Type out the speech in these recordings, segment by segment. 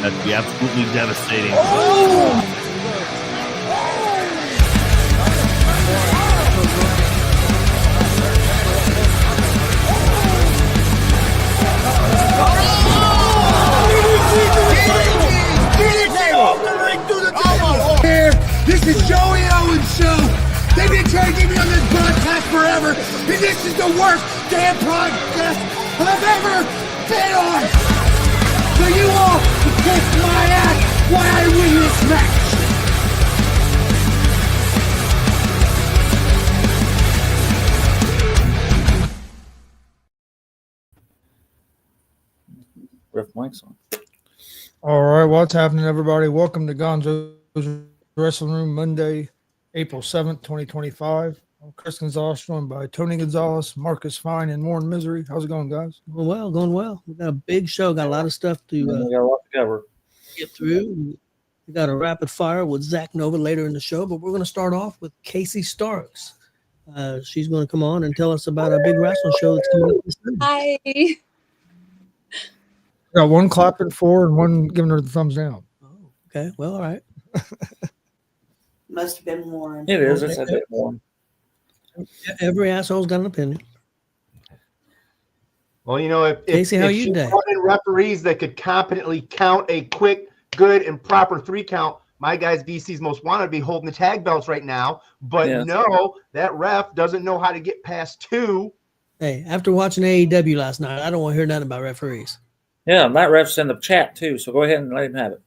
That'd be absolutely devastating. This is Joey Owens' show. They've been trying to get me on this broadcast forever, and this is the worst damn broadcast I've ever been on. So you all can kiss my ass while I win this match. Ref mic's on. All right, what's happening, everybody? Welcome to Gonzo'S Wrestling Room, Monday, April 7th, 2025. I'm Chris Gonzo'S, joined by Tony Gonzalez, Marcus Fine, and Warren Misery. How's it going, guys? Going well. We got a big show. Got a lot of stuff We to got a lot to cover. get through. We got a rapid fire with Zak Nova later in the show, but we're going to start off with Casey Starks. She's going to come on and tell us about a big wrestling show that's coming up this Sunday. Hi. Got one clapping for and one giving her the thumbs down. Oh, okay. Well, all right. Must have been Warren. It is. It's a bit more. Every asshole's got an opinion. Well, you know, if Casey, how if you she today? brought in referees that could competently count a quick, good, and proper 3 count, my guys, VC's most wanted to be holding the tag belts right now. But Yeah. no, that ref doesn't know how to get past 2. Hey, after watching AEW last night, I don't want to hear nothing about referees. Yeah, that ref's in the chat too, so go ahead and let him have it.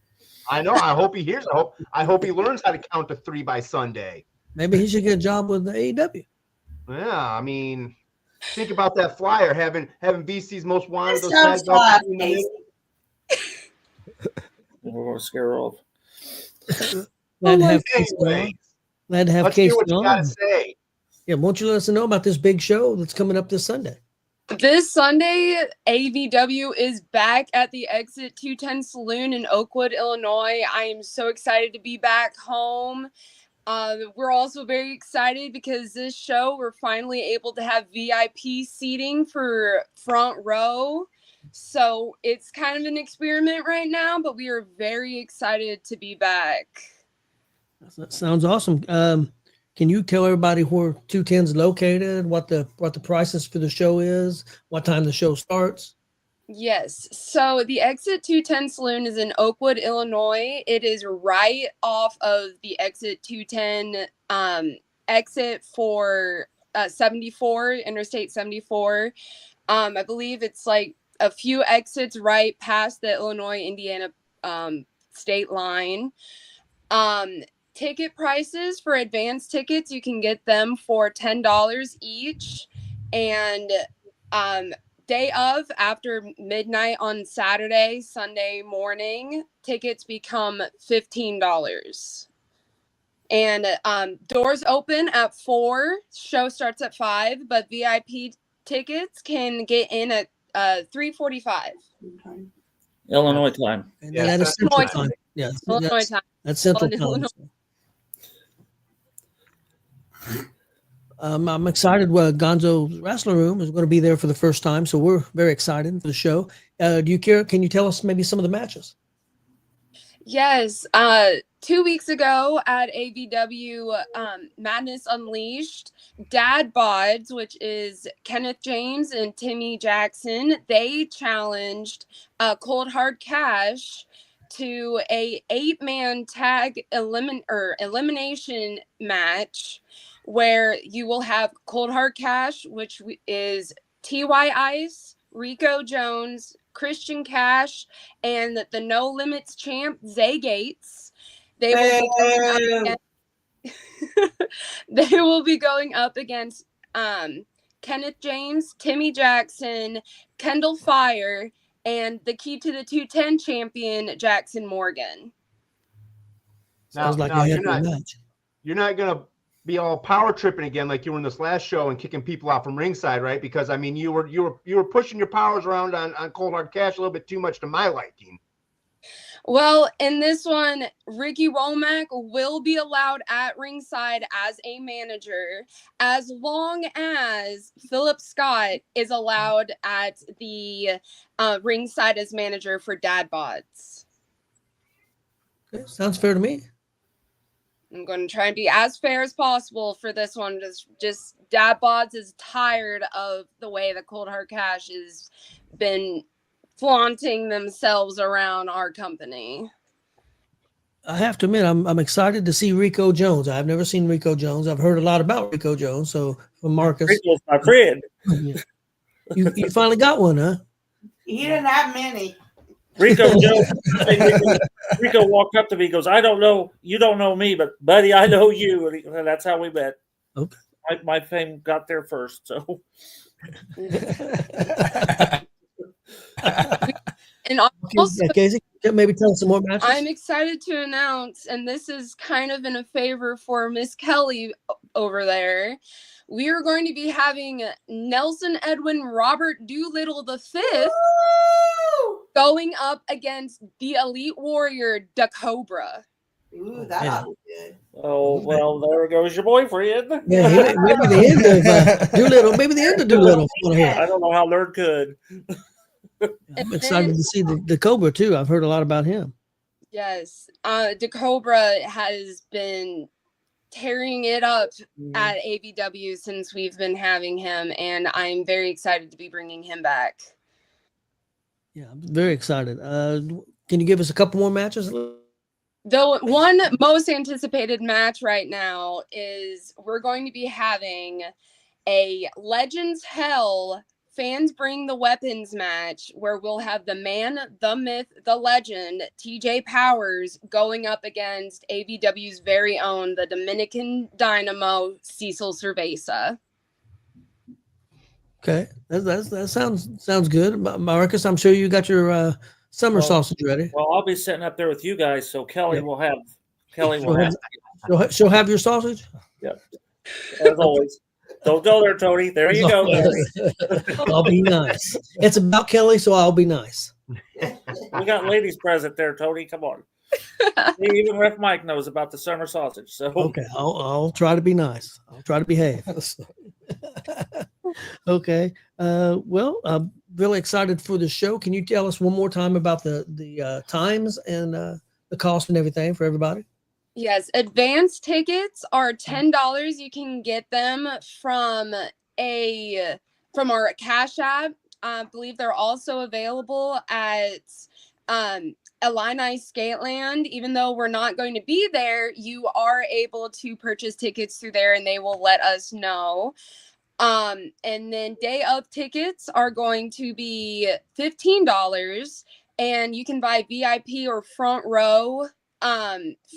I know. I hope he hears. I hope he learns how to count to 3 by Sunday. Maybe he should get a job with the AEW. Yeah, I mean, think about that flyer having VC's most wanted. Those Sounds tag belts. fun, Casey. We're going to scare her off. Glad to have Casey Anyway, on. Glad to have let's hear Casey what you got on. to say. Yeah, won't you let us know about this big show that's coming up this Sunday? This Sunday, AVW is back at the Exit 210 Saloon in Oakwood, Illinois. I am so excited to be back home. We're also very excited because this show, we're finally able to have VIP seating for front row. So it's kind of an experiment right now, but we are very excited to be back. That sounds awesome. Can you tell everybody where 210 is located, what the prices for the show is, what time the show starts? Yes. So the Exit 210 Saloon is in Oakwood, Illinois. It is right off of the Exit 210 exit for 74, Interstate 74. I believe it's like a few exits right past the Illinois-Indiana state line. Ticket prices for advanced tickets, you can get them for $10 each. And day of, after midnight on Saturday, Sunday morning, tickets become $15. And doors open at 4, show starts at 5, but VIP tickets can get in at 3:45. Okay. Illinois time. And Yeah, that is that's Central Illinois time. Yeah, Illinois time. that's Central time. Illinois. I'm excited. Gonzo's Wrestling Room is going to be there for the first time, so we're very excited for the show. Do you care? Can you tell us maybe some of the matches? Yes. 2 weeks ago at AVW Madness Unleashed, Dad Bods, which is Kenneth James and Timmy Jackson, they challenged Cold Hard Cash to a 8-man tag elimination match where you will have Cold Hard Cash, which is T.Y. Ice, Rico Jones, Christian Cash, and the No Limits champ, Zay Gates. They will be going up against Kenneth James, Timmy Jackson, Kendall Fire, and the Key to the 210 champion, Jackson Morgan. Sounds like now a you're heck of a match. not gonna be all power tripping again like you were in this last show and kicking people out from ringside, right? Because I mean, you were pushing your powers around on Cold Hard Cash a little bit too much to my liking. Well, in this one, Ricky Romack will be allowed at ringside as a manager, as long as Philip Scott is allowed at the ringside as manager for Dad Bods. Okay, sounds fair to me. I'm going to try and be as fair as possible for this one. Just Dad Bods is tired of the way the Cold Hard Cash has been flaunting themselves around our company. I have to admit, I'm excited to see Rico Jones. I've never seen Rico Jones. I've heard a lot about Rico Jones. So from Marcus, Rico's my friend. you finally got one, huh? He didn't have many. Rico Jones. Rico walked up to me. He goes, "I don't know. You don't know me, but buddy, I know you." And that's how we met. Okay. My fame got there first. So. And also, Casey, maybe tell us some more matches. I'm excited to announce, and this is kind of in a favor for Miss Kelly over there. We are going to be having Nelson Edwin Robert Doolittle V going up against the Elite Warrior, Da Cobra. Ooh, that was good. Oh, well, there goes your boyfriend. Yeah, maybe the end of Doolittle. Maybe the end of Doolittle. I don't know how Lord could. I'm excited to see the Cobra too. I've heard a lot about him. Yes, Da Cobra has been tearing it up at AVW since we've been having him, and I'm very excited to be bringing him back. Yeah, I'm very excited. Can you give us a couple more matches? The one most anticipated match right now is we're going to be having a Legends Hell Fans Bring the Weapons match where we'll have the man, the myth, the legend, TJ Powers going up against AVW's very own, the Dominican Dynamo, Cecil Cerveza. Okay, that sounds good. Marcus, I'm sure you got your summer sausage ready. Well, I'll be sitting up there with you guys, so Kelly will have. She'll have your sausage. Yep, as always. Don't go there, Tony. There you go. I'll be nice. It's about Kelly, so I'll be nice. We got ladies present there, Tony. Come on. Even Ref Mike knows about the summer sausage. So okay, I'll try to be nice. I'll try to behave. Okay. Well, I'm really excited for the show. Can you tell us one more time about the times and the cost and everything for everybody? Yes, advance tickets are $10. You can get them from our Cash App. I believe they're also available at Illini Skateland. Even though we're not going to be there, you are able to purchase tickets through there, and they will let us know. And then day of tickets are going to be $15, and you can buy VIP or front row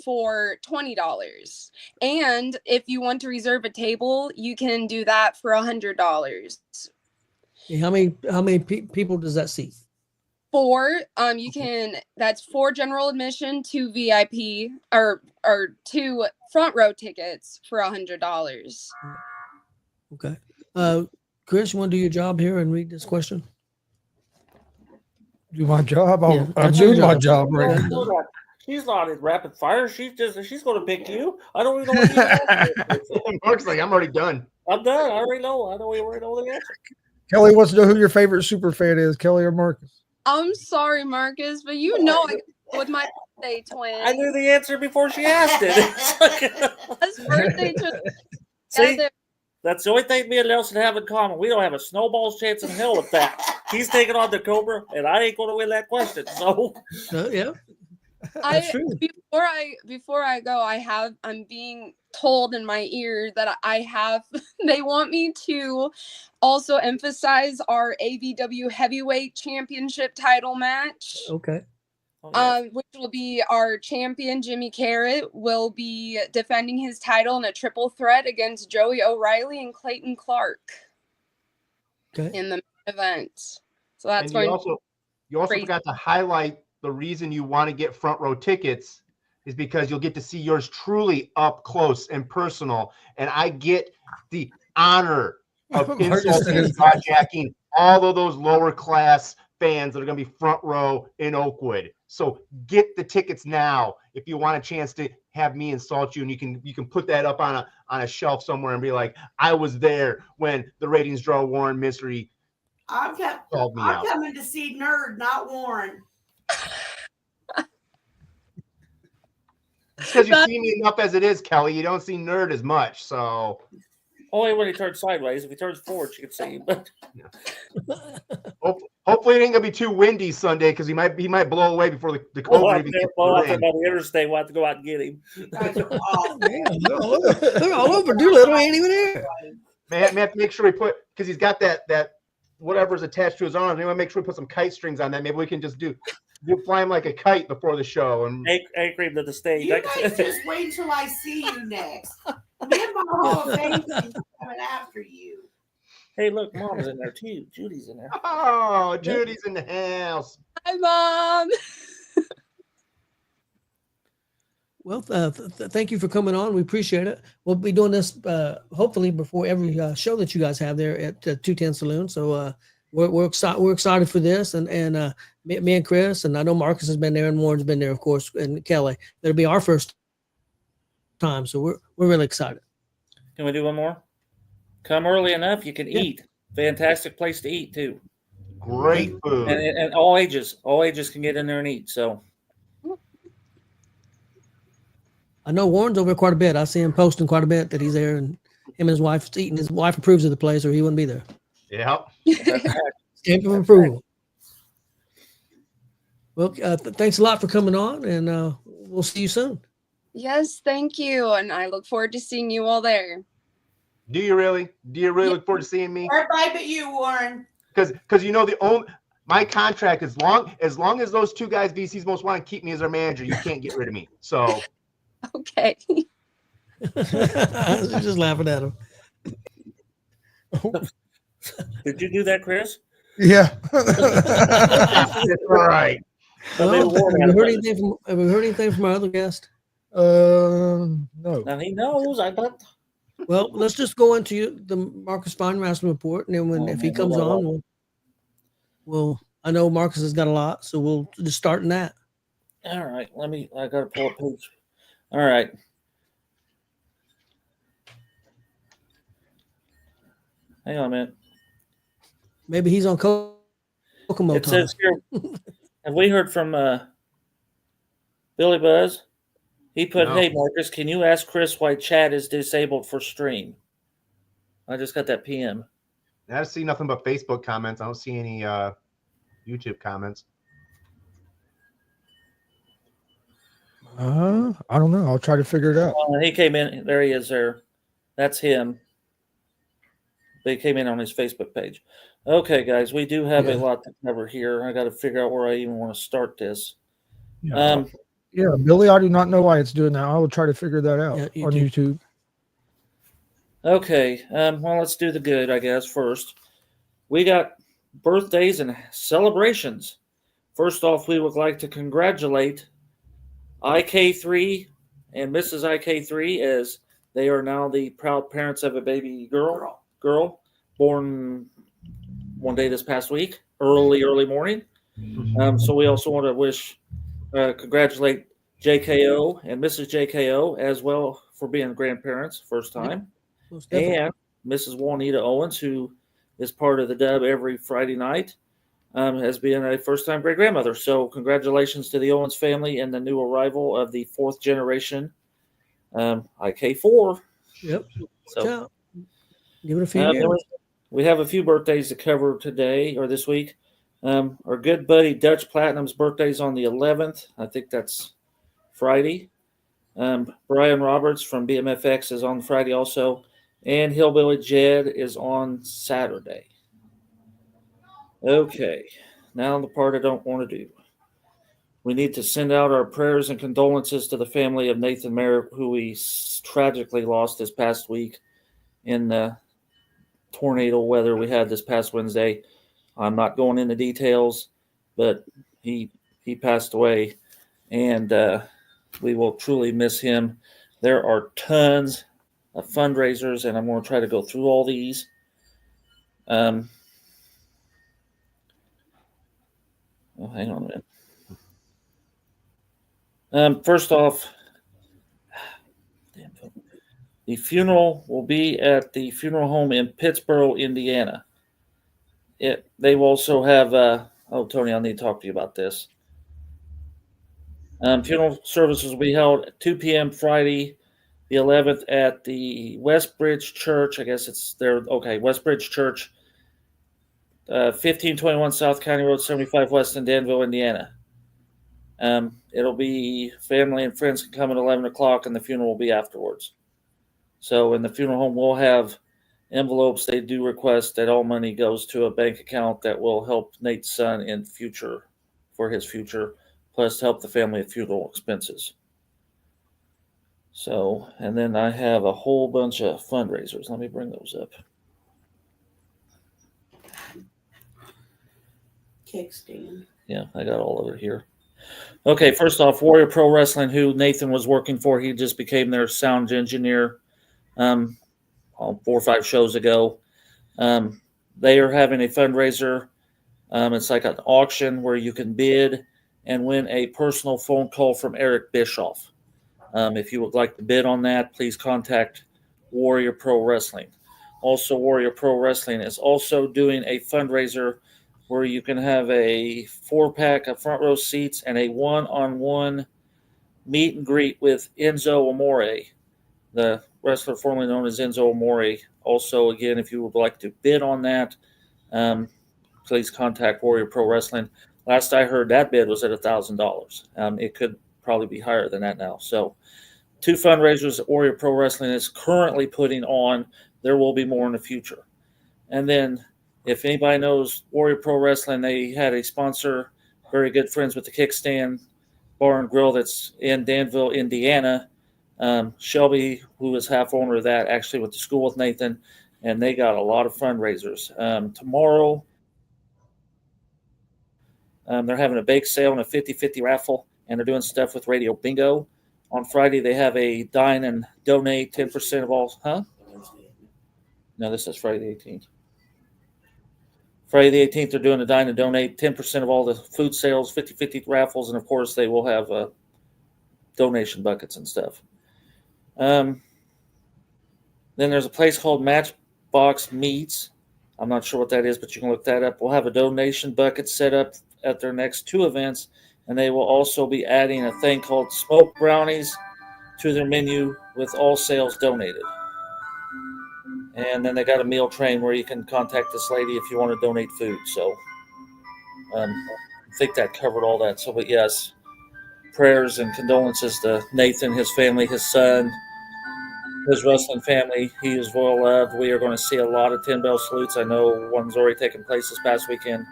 for $20. And if you want to reserve a table, you can do that for $100. How many people does that seat? 4. You can. That's 4 general admission, 2 VIP or 2 front row tickets for $100. Okay. Chris, you want to do your job here and read this question? Do my job? Yeah, I'm doing my job right Yeah. now. she's not in rapid fire. She's going to pick you. I don't even know what you Mark's like, I'm already done. I'm done. I already know. I already know the answer. Kelly wants to know who your favorite super fan is, Kelly or Marcus. I'm sorry, Marcus, but you know I go with my birthday twin. I knew the answer before she asked it. His birthday twin. See, that's the only thing me and Nelson have in common. We don't have a snowball's chance in hell with that. He's taking on the Cobra, and I ain't going to win that question. So, Yeah, that's true. Before I go, I'm being told in my ear that they want me to also emphasize our AVW Heavyweight Championship title match. Okay. Which will be our champion, Jimmy Carrot, will be defending his title in a triple threat against Joey O'Reilly and Clayton Clark in the event. So that's You also forgot to highlight the reason you want to get front row tickets is because you'll get to see yours truly up close and personal. And I get the honor of insulting and carjacking all of those lower class fans that are going to be front row in Oakwood. So get the tickets now if you want a chance to have me insult you, and you can put that up on a shelf somewhere and be like, I was there when the ratings draw Warren Mystery called me out. I'm coming to see Nerd, not Warren. It's because you see me enough as it is, Kelly. You don't see nerd as much, so. Only when he turns sideways. If he turns forward, you can see him. But Hopefully, it ain't gonna be too windy Sunday because he might blow away before the Cobra even gets blow out in. by the interstate. We'll have to go out and get him. You guys are awful. They're all over. Doolittle ain't even here. Man, have to make sure we put because he's got that whatever's attached to his arms. We want to make sure we put some kite strings on that. Maybe we can just do fly him like a kite before the show and anchor him to the stage. You guys just wait until I see you next. Me and my Hall of Fame team's coming after you. Hey, look, Mom's in there too. Judy's in there. Oh, Judy's in the house. Hi, Mom. Well, thank you for coming on. We appreciate it. We'll be doing this hopefully before every show that you guys have there at 210 Saloon. So we're excited for this, and me and Chris, and I know Marcus has been there, and Warren's been there, of course, and Kelly. That'll be our first time, so we're really excited. Can we do one more? Come early enough, you can eat. Fantastic place to eat too. Great food. And all ages can get in there and eat. So I know Warren's over there quite a bit. I see him posting quite a bit that he's there, and him and his wife eating. His wife approves of the place, or he wouldn't be there. Yep. Stamp of approval. Well, thanks a lot for coming on, and we'll see you soon. Yes, thank you. And I look forward to seeing you all there. Do you really? Do you really look forward to seeing me? Everybody but you, Warren. Because you know my contract as long as those two guys VC's most want to keep me as their manager, you can't get rid of me. So Okay. Just laughing at him. did you do that, Chris? Yeah. that's right. Well, have we heard anything from our other guest? No. Now he knows. I bet. Well, let's just go into the Marcus Fine Wrestling Report, and then if he comes on, we'll. I know Marcus has got a lot, so we'll just start in that. All right. I got to pull up page. All right. Hang on a minute. Maybe he's on Kokomo It time. says here, have we heard from Billy Buzz? He put, No. Hey, Marcus, can you ask Chris why chat is disabled for stream? I just got that PM. I see nothing but Facebook comments. I don't see any YouTube comments. I don't know. I'll try to figure it out. He came in. There he is there. That's him. They came in on his Facebook page. Okay, guys, we do have a lot to cover here. I got to figure out where I even want to start this. Yeah. Billy, I do not know why it's doing that. I will try to figure that out on YouTube. Okay, well, let's do the good, I guess, first. We got birthdays and celebrations. First off, we would like to congratulate IK3 and Mrs. IK3 as they are now the proud parents of a baby girl born one day this past week, early morning. So we also want to congratulate JKO and Mrs. JKO as well for being grandparents first time. And Mrs. Juanita Owens, who is part of the dub every Friday night, has been a first-time great-grandmother. So congratulations to the Owens family and the new arrival of the fourth generation IK4. Yep. So give it a few years. We have a few birthdays to cover today or this week. Our good buddy Dutch Platinum's birthday's on the 11th. I think that's Friday. Brian Roberts from BMFX is on Friday also. And Hillbilly Jed is on Saturday. Okay, now the part I don't want to do. We need to send out our prayers and condolences to the family of Nathan Merrick, who we tragically lost this past week in the tornado weather we had this past Wednesday. I'm not going into details, but he passed away, and we will truly miss him. There are tons of fundraisers, and I'm going to try to go through all these. Hang on a minute. First off, the funeral will be at the funeral home in Pittsboro, Indiana. They will also have, Tony, I need to talk to you about this. Funeral services will be held at 2 p.m. Friday, the 11th at the Westbridge Church. I guess it's there. Okay, Westbridge Church, 1521 South County Road 75 West in Danville, Indiana. It'll be family and friends can come at 11 o'clock, and the funeral will be afterwards. So in the funeral home, we'll have envelopes. They do request that all money goes to a bank account that will help Nate's son in future, for his future, plus help the family with funeral expenses. So, and then I have a whole bunch of fundraisers. Let me bring those up. Kickstand. Yeah, I got all over here. Okay, first off, Warrior Pro Wrestling, who Nathan was working for, he just became their sound engineer 4 or 5 shows ago. They are having a fundraiser. It's like an auction where you can bid and win a personal phone call from Eric Bischoff. If you would like to bid on that, please contact Warrior Pro Wrestling. Also, Warrior Pro Wrestling is also doing a fundraiser where you can have a 4-pack of front row seats and a one-on-one meet and greet with Enzo Amore, the wrestler formerly known as Enzo Amore. Also, again, if you would like to bid on that, please contact Warrior Pro Wrestling. Last I heard, that bid was at $1,000. It could probably be higher than that now. So 2 fundraisers that Warrior Pro Wrestling is currently putting on. There will be more in the future. And then if anybody knows Warrior Pro Wrestling, they had a sponsor, very good friends with the Kickstand Bar and Grill that's in Danville, Indiana. Shelby, who is half owner of that, actually went to school with Nathan, and they got a lot of fundraisers. Tomorrow, they're having a bake sale and a 50-50 raffle, and they're doing stuff with Radio Bingo. On Friday, they have a dine and donate 10% of all. No, this is Friday the 18th. Friday the 18th, they're doing a dine and donate 10% of all the food sales, 50-50 raffles, and of course, they will have donation buckets and stuff. Then there's a place called Matchbox Meats. I'm not sure what that is, but you can look that up. We'll have a donation bucket set up at their next 2 events, and they will also be adding a thing called smoked brownies to their menu with all sales donated. And then they got a meal train where you can contact this lady if you want to donate food. So I think that covered all that. So, but yes, prayers and condolences to Nathan, his family, his son, his wrestling family. He is well loved. We are going to see a lot of 10 bell salutes. I know one's already taken place this past weekend,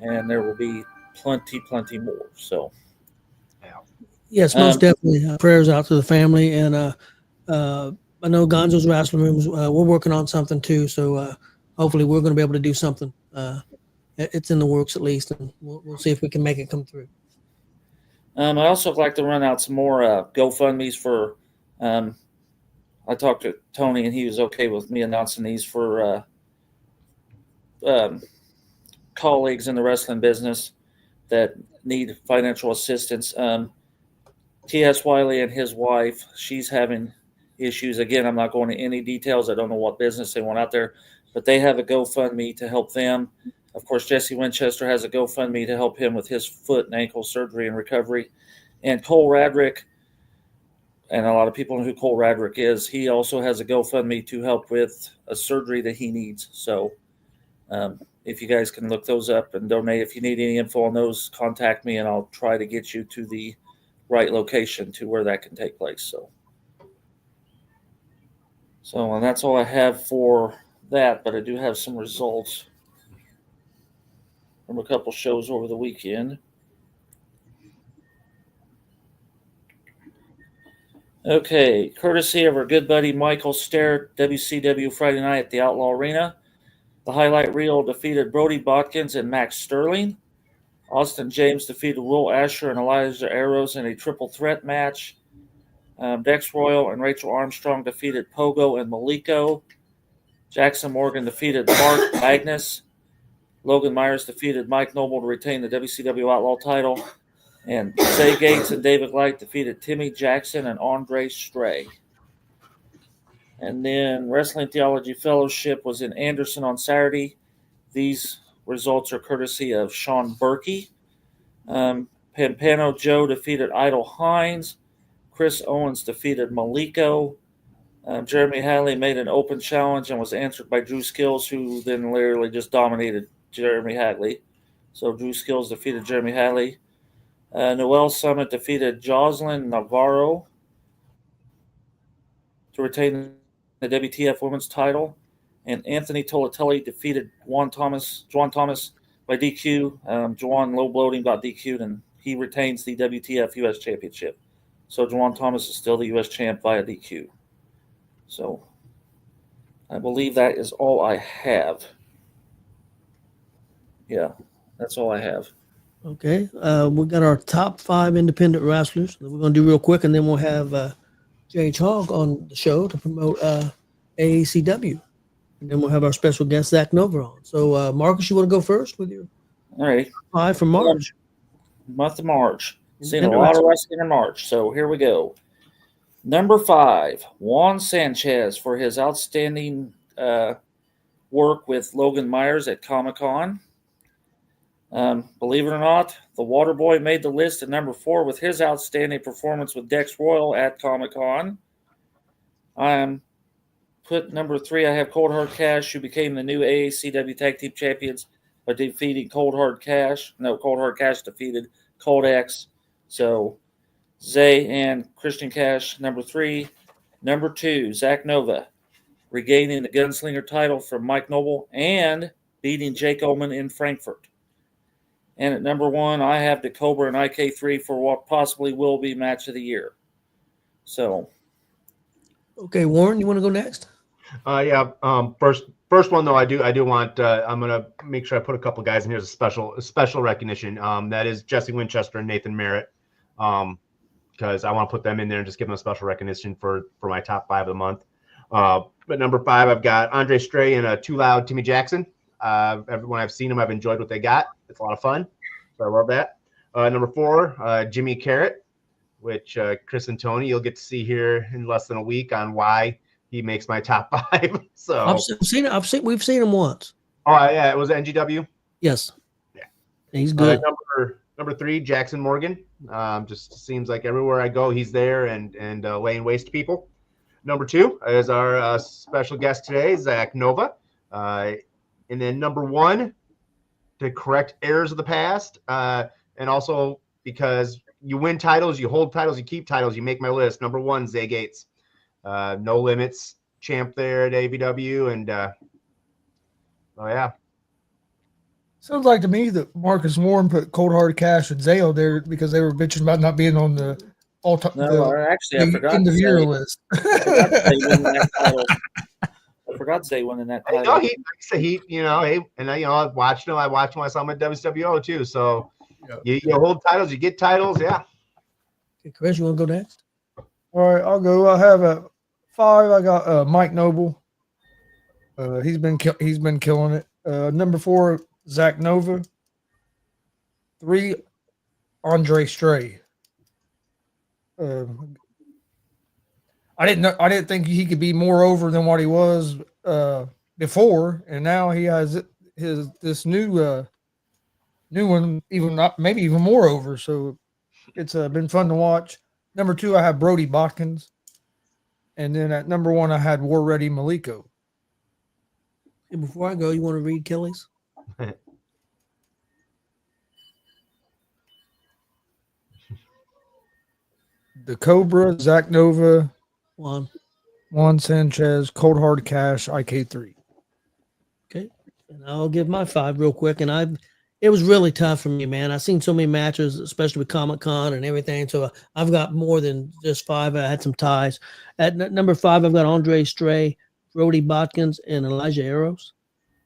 and there will be plenty more. So, yes, most definitely. Prayers out to the family, and I know Gonzo's Wrestling Rooms. We're working on something too, so hopefully we're going to be able to do something. It's in the works at least, and we'll see if we can make it come through. I also like to run out some more GoFundMe's for. I talked to Tony, and he was okay with me announcing these for colleagues in the wrestling business that need financial assistance. T.S. Wiley and his wife, she's having issues. Again, I'm not going to any details. I don't know what business they want out there, but they have a GoFundMe to help them. Of course, Jesse Winchester has a GoFundMe to help him with his foot and ankle surgery and recovery. And Cole Radrick, and a lot of people know who Cole Radrick is, he also has a GoFundMe to help with a surgery that he needs. So if you guys can look those up and donate, if you need any info on those, contact me, and I'll try to get you to the right location to where that can take place. So, and that's all I have for that, but I do have some results from a couple shows over the weekend. Okay, courtesy of our good buddy Michael Starrett, WCW Friday night at the Outlaw Arena. The highlight reel defeated Brody Botkins and Max Sterling. Austin James defeated Will Asher and Elijah Arrows in a triple threat match. Dex Royal and Rachel Armstrong defeated Pogo and Maliko. Jackson Morgan defeated Mark Magnus. Logan Myers defeated Mike Noble to retain the WCW Outlaw title. And Zay Gates and David Light defeated Timmy Jackson and Andre Stray. And then Wrestling Theology Fellowship was in Anderson on Saturday. These results are courtesy of Sean Berkey. Pampano Joe defeated Idle Hines. Chris Owens defeated Maliko. Jeremy Hadley made an open challenge and was answered by Drew Skills, who then literally just dominated Jeremy Hadley. So Drew Skills defeated Jeremy Hadley. Noel Summit defeated Jocelyn Navarro to retain the WTF Women's title. And Anthony Tolatelli defeated Juan Thomas by DQ. Juan low bloating got DQ'd, and he retains the WTF US Championship. So Juan Thomas is still the US champ via DQ. So I believe that is all I have. Yeah, that's all I have. Okay. We got our top 5 independent wrestlers that we're going to do real quick, and then we'll have Jay Hogg on the show to promote AACW. And then we'll have our special guest, Zak Nova, on. So, Marcus, you want to go first with your All right. 5 from March? Month of March. Seen a lot of wrestling in March. So here we go. Number 5, Juan Sanchez for his outstanding work with Logan Myers at Comic-Con. Believe it or not, the Waterboy made the list at number 4 with his outstanding performance with Dex Royal at Comic-Con. Put number 3, I have Cold Hard Cash, who became the new AACW Tag Team Champions by defeating Cold Hard Cash. No, Cold Hard Cash defeated Cold X. So Zay and Christian Cash, number 3. Number 2, Zak Nova, regaining the Gunslinger title from Mike Noble and beating Jake Ullman in Frankfurt. And at number 1, I have the Cobra and IK3 for what possibly will be match of the year. So, okay, Warren, you want to go next? Yeah. First one though, I do want. I'm gonna make sure I put a couple guys in here as a special recognition. That is Jesse Winchester and Nathan Merritt. Because I want to put them in there and just give them a special recognition for my top 5 of the month. But number 5, I've got Andre Stray and Too Loud Timmy Jackson. When I've seen them, I've enjoyed what they got. It's a lot of fun. So I love that. Number 4, Jimmy Carrot, which Chris and Tony, you'll get to see here in less than a week on why he makes my top 5. So we've seen him once. Oh yeah, it was NGW. Yes. Yeah. He's good. Number 3, Jackson Morgan. Just seems like everywhere I go, he's there and laying waste to people. Number 2 is our special guest today, Zak Nova. And then number 1, to correct errors of the past, and also because you win titles, you hold titles, you keep titles, you make my list. Number 1, Zay Gates. No Limits champ there at AVW. And, oh, yeah. Sounds like to me that Marcus Warren put Cold Hard Cash and Zayo there because they were bitching about not being on the all-time I forgot end of year list. I forgot Zay winning that I title. know, I watched him. I watched him when I saw him at WWO too. So you hold titles, you get titles. Yeah. Okay, Chris, you want to go next? All right, I'll go. I have a 5. I got Mike Noble. He's been killing it. Number 4, Zak Nova. 3, Andre Stray. I didn't think he could be more over than what he was before, and now he has this new one, maybe even more over. So it's been fun to watch. Number 2, I have Brody Botkins, and then at number 1, I had War Ready Maliko. And before I go, you want to read Kelly's? The Cobra, Zak Nova, Juan Sanchez, Cold Hard Cash, IK3. Okay, and I'll give my 5 real quick. And it was really tough for me, man. I've seen so many matches, especially with Comic-Con and everything. So I've got more than just 5. I had some ties. At number 5, I've got Andre Stray, Brody Botkins, and Elijah Eros.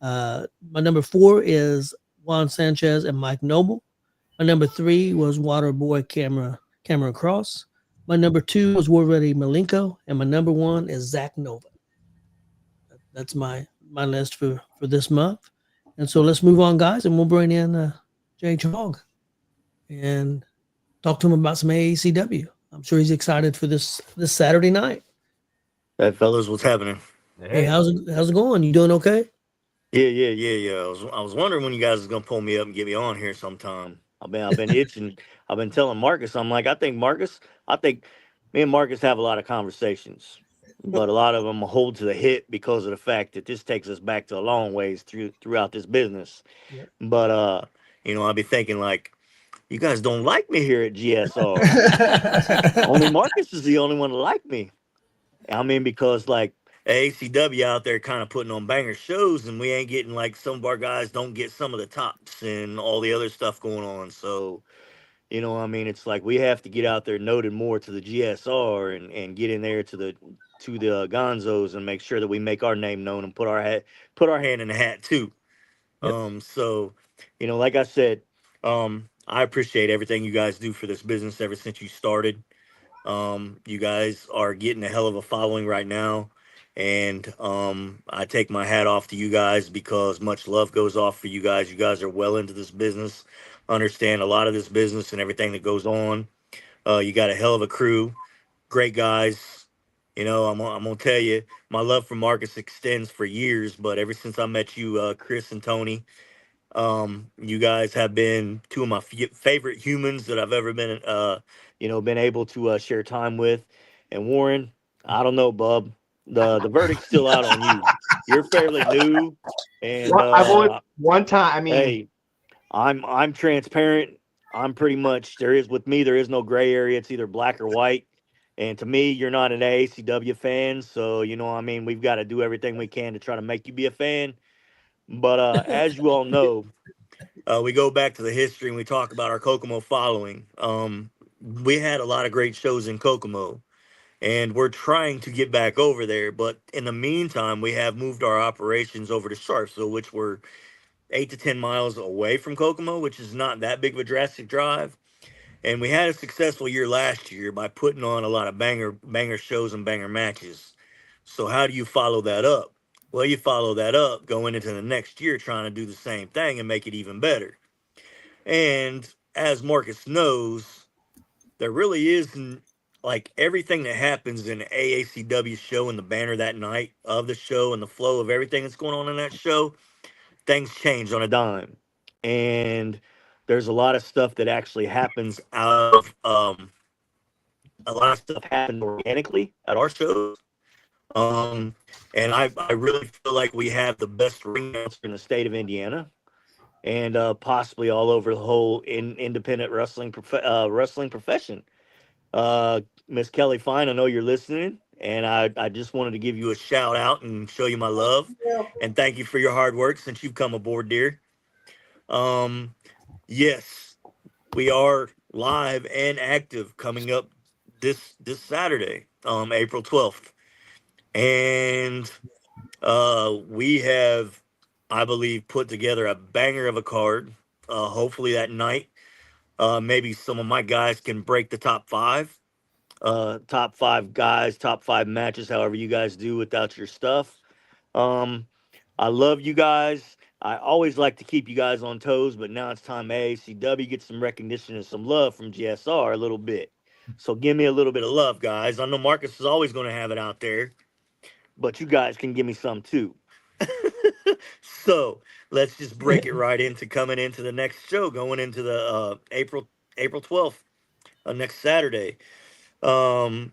My number 4 is Juan Sanchez and Mike Noble. My number 3 was Waterboy Cameron Cross. My number 2 was War Ready Malenko, and my number 1 is Zak Nova. That's my list for this month. And so let's move on, guys, and we'll bring in Jay Hogg and talk to him about some AACW. I'm sure he's excited for this Saturday night. Hey, fellas, what's happening? Hey, how's it going? You doing okay? Yeah. I was wondering when you guys was gonna pull me up and get me on here sometime. I've been itching. I've been telling Marcus, I'm like, I think me and Marcus have a lot of conversations, but a lot of them hold to the hip because of the fact that this takes us back to a long ways throughout this business. Yep. But I'll be thinking like, you guys don't like me here at GSR. Only Marcus is the only one to like me. I mean, because like AACW out there kind of putting on banger shows, and we ain't getting like some of our guys don't get some of the tops and all the other stuff going on. So, it's like we have to get out there noted more to the GSR and get in there to the Gonzo's and make sure that we make our name known and put our hand in the hat too. Yep. So, like I said, I appreciate everything you guys do for this business ever since you started. You guys are getting a hell of a following right now. And I take my hat off to you guys because much love goes off for you guys. You guys are well into this business, understand a lot of this business and everything that goes on. You got a hell of a crew, great guys. I'm gonna tell you, my love for Marcus extends for years, but ever since I met you, Chris and Tony, you guys have been two of my favorite humans that I've ever been able to share time with. And Warren, I don't know, bub. The verdict's still out on you. You're fairly new, and I've only one time. I mean, hey, I'm transparent. I'm pretty much with me. There is no gray area. It's either black or white. And to me, you're not an AACW fan, so we've got to do everything we can to try to make you be a fan. But as you all know, we go back to the history and we talk about our Kokomo following. We had a lot of great shows in Kokomo, and we're trying to get back over there. But in the meantime, we have moved our operations over to Sharpsville, which we're 8 to 10 miles away from Kokomo, which is not that big of a drastic drive. And we had a successful year last year by putting on a lot of banger shows and banger matches. So how do you follow that up? Well, you follow that up going into the next year, trying to do the same thing and make it even better. And as Marcus knows, there really isn't like everything that happens in the AACW show and the banner that night of the show and the flow of everything that's going on in that show, things change on a dime. And there's a lot of stuff that actually happens out of a lot of stuff happens organically at our shows. Um, and I really feel like we have the best ring announcer in the state of Indiana and possibly all over the whole independent wrestling profession. Miss Kelly Fine, I know you're listening, and I just wanted to give you a shout out and show you my love and thank you for your hard work since you've come aboard, dear. Yes, we are live and active coming up this Saturday, April 12th, and we have, I believe, put together a banger of a card. Hopefully that night, maybe some of my guys can break the top five. Top five guys, top five matches, however you guys do without your stuff. Um, I love you guys. I always like to keep you guys on toes, but now it's time AACW gets some recognition and some love from GSR a little bit. So give me a little bit of love, guys. I know Marcus is always going to have it out there, but you guys can give me some too. So let's just break it right into coming into the next show, going into the April 12th, next Saturday. The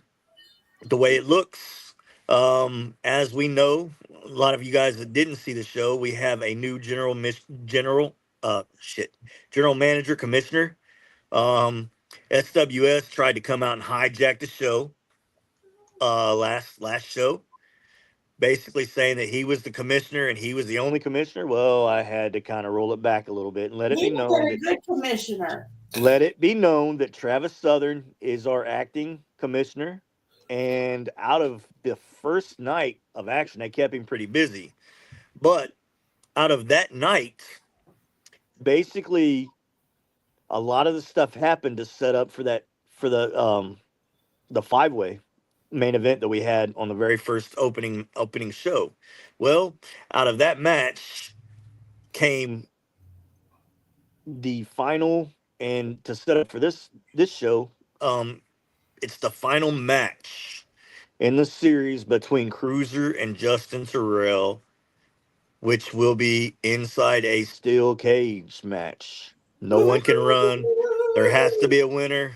way it looks, as we know, a lot of you guys that didn't see the show, we have a new general manager commissioner. SWS tried to come out and hijack the show last show, basically saying that he was the commissioner and he was the only commissioner. Well, I had to kind of roll it back a little bit and let it be known a good commissioner. let it be known that Travis Southern is our acting commissioner. And out of the first night of action, they kept him pretty busy. But out of that night, basically, a lot of the stuff happened to set up for the five-way main event that we had on the very first opening show. Well, out of that match came the final, and to set up for this show, it's the final match in the series between Cruiser and Justin Terrell, which will be inside a steel cage match. No one can run. There has to be a winner.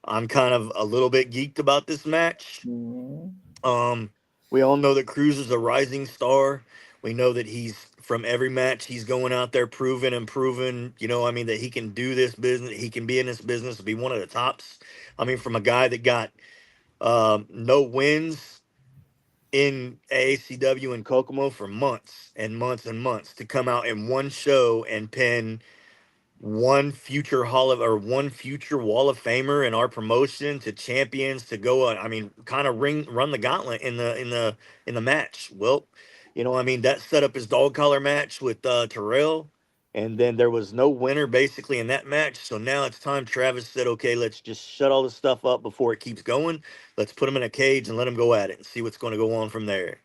I'm kind of a little bit geeked about this match. We all know that Cruz is a rising star. We know that he's from every match he's going out there proving and proving, that he can do this business. He can be in this business, be one of the tops. I mean, from a guy that got no wins in AACW and Kokomo for months and months and months to come out in one show and pin one future one future Wall of Famer in our promotion to champions to go. Kind of run the gauntlet in the match. Well, that set up his dog collar match with Terrell, and then there was no winner basically in that match. So now it's time. Travis said, "Okay, let's just shut all this stuff up before it keeps going. Let's put him in a cage and let him go at it and see what's going to go on from there."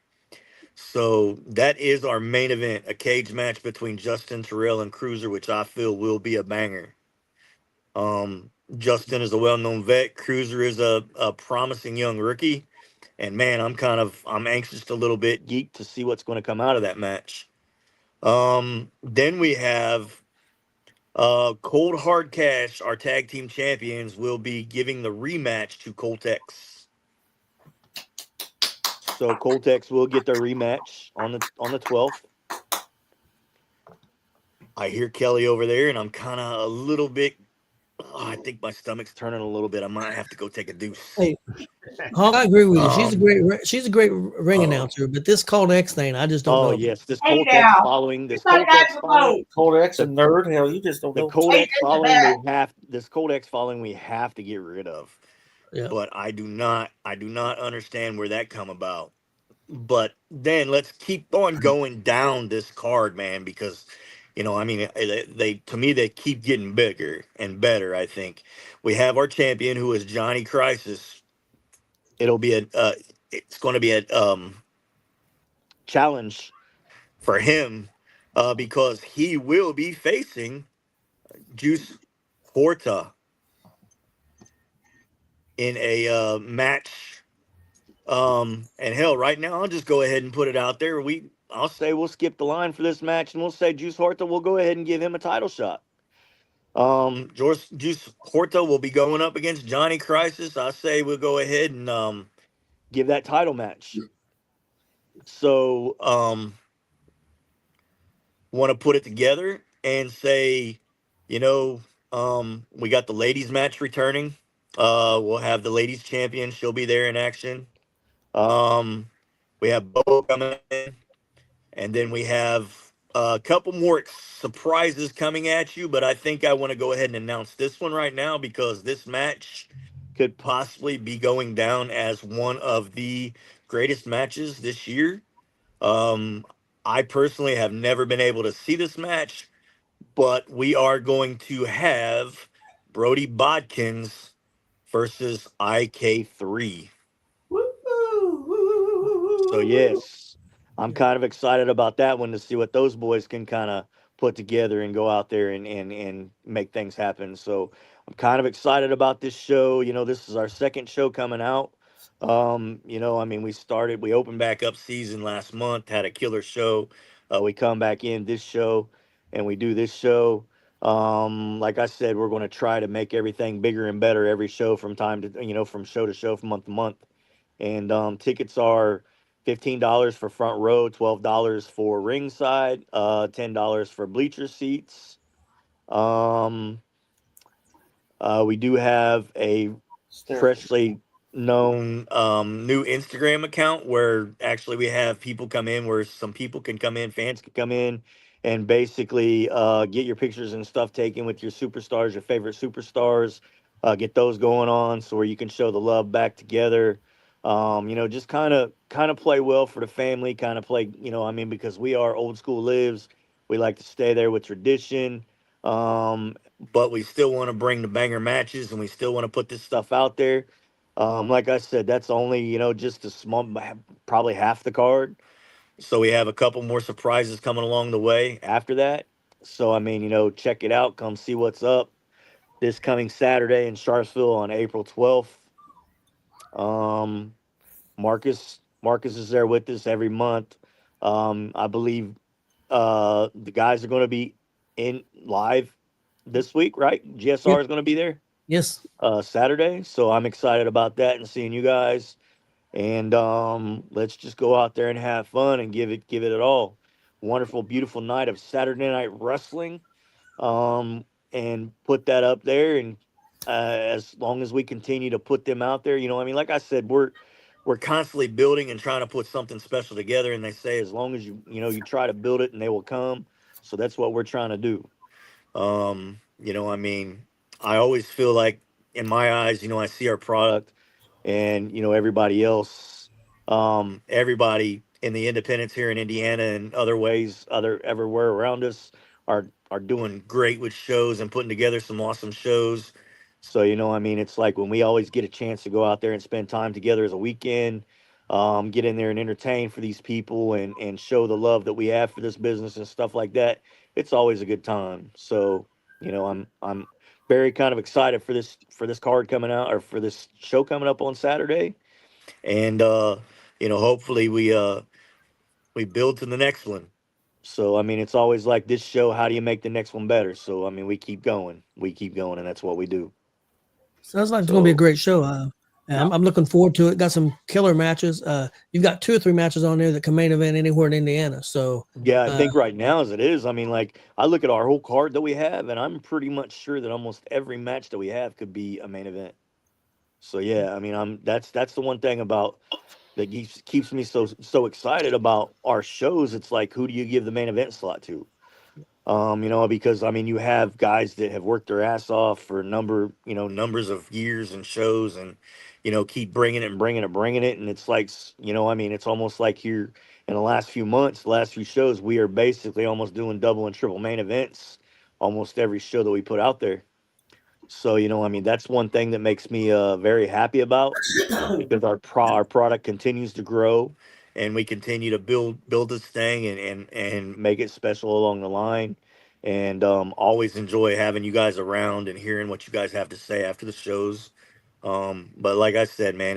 So that is our main event, a cage match between Justin Terrell and Cruiser, which I feel will be a banger. Justin is a well-known vet. Cruiser is a promising young rookie. And man, I'm anxious a little bit, geek to see what's going to come out of that match. Then we have Cold Hard Cash, our tag team champions, will be giving the rematch to Coltex. So Coltex will get their rematch on the 12th. I hear Kelly over there, and I'm kind of a little bit. I think my stomach's turning a little bit. I might have to go take a deuce. Hey, Hawk, I agree with you. She's a great ring announcer, but this Cold X thing, I just don't know. Oh yes, this Hey, Coltex now. following this It's like I Coltex following Cold X and nerd. Hell, you just don't the know. Coltex Hey, following back. this Coltex following we have to get rid of. Yeah. But I do not understand where that come about. But then let's keep on going down this card, man, because they to me they keep getting bigger and better. I think we have our champion who is Johnny Crisis. It'll be it's going to be a challenge for him because he will be facing Juice Horta in a match. And hell, right now, I'll just go ahead and put it out there. I'll say we'll skip the line for this match, and we'll say Juice Horta. We'll go ahead and give him a title shot. Juice Horta will be going up against Johnny Crisis. I say we'll go ahead and give that title match. So, want to put it together and say, we got the ladies match returning. We'll have the ladies champion. She'll be there in action. We have Bo coming in, and then we have a couple more surprises coming at you. But I think I want to go ahead and announce this one right now because this match could possibly be going down as one of the greatest matches this year. I personally have never been able to see this match, but we are going to have Brody Bodkins versus IK3. So yes, I'm kind of excited about that one to see what those boys can kind of put together and go out there and make things happen. So I'm kind of excited about this show. This is our second show coming out. We opened back up season last month, had a killer show. We come back in this show and we do this show. Like I said, we're going to try to make everything bigger and better every show from time to, from show to show, from month to month. And tickets are $15 for front row, $12 for ringside, $10 for bleacher seats. We do have a freshly known new Instagram account where actually we have people come in, where some people can come in, fans can come in and basically get your pictures and stuff taken with your superstars, your favorite superstars, get those going on, so where you can show the love back together. Just kind of play well for the family, kind of play, because we are old school lives. We like to stay there with tradition. But we still want to bring the banger matches, and we still want to put this stuff out there. Like I said, that's only, just a small, probably half the card. So we have a couple more surprises coming along the way after that. So, check it out. Come see what's up this coming Saturday in Charlottesville on April 12th. Marcus is there with us every month. I believe the guys are going to be in live this week, right? GSR Yep. is going to be there Yes. Saturday, so I'm excited about that and seeing you guys. And let's just go out there and have fun and give it all. Wonderful, beautiful night of Saturday Night Wrestling, and put that up there. And as long as we continue to put them out there, I mean, like I said, we're constantly building and trying to put something special together. And they say as long as you try to build it, and they will come. So that's what we're trying to do. I mean, I always feel like in my eyes, I see our product and, everybody else, everybody in the independents here in Indiana and other ways, everywhere around us are doing great with shows and putting together some awesome shows. So, I mean, it's like when we always get a chance to go out there and spend time together as a weekend, get in there and entertain for these people and show the love that we have for this business and stuff like that. It's always a good time. So, I'm very kind of excited for this card coming out, or for this show coming up on Saturday. And hopefully we build to the next one. So I mean, it's always like this show, how do you make the next one better? So I mean, we keep going, and that's what we do. Sounds like it's going to be a great show. Yeah. I'm looking forward to it. Got some killer matches. You've got 2 or 3 matches on there that can main event anywhere in Indiana. So Yeah, I think right now as it is, I mean, like I look at our whole card that we have, and I'm pretty much sure that almost every match that we have could be a main event. So yeah, I mean, that's the one thing about that keeps me so excited about our shows. It's like, who do you give the main event slot to? Because I mean, you have guys that have worked their ass off for numbers of years and shows, and keep bringing it and bringing it, and it's like, I mean, it's almost like here in the last few months, the last few shows, we are basically almost doing double and triple main events almost every show that we put out there. So, I mean, that's one thing that makes me very happy about, because our product continues to grow, and we continue to build this thing and make it special along the line. And always enjoy having you guys around and hearing what you guys have to say after the shows. But like I said, man,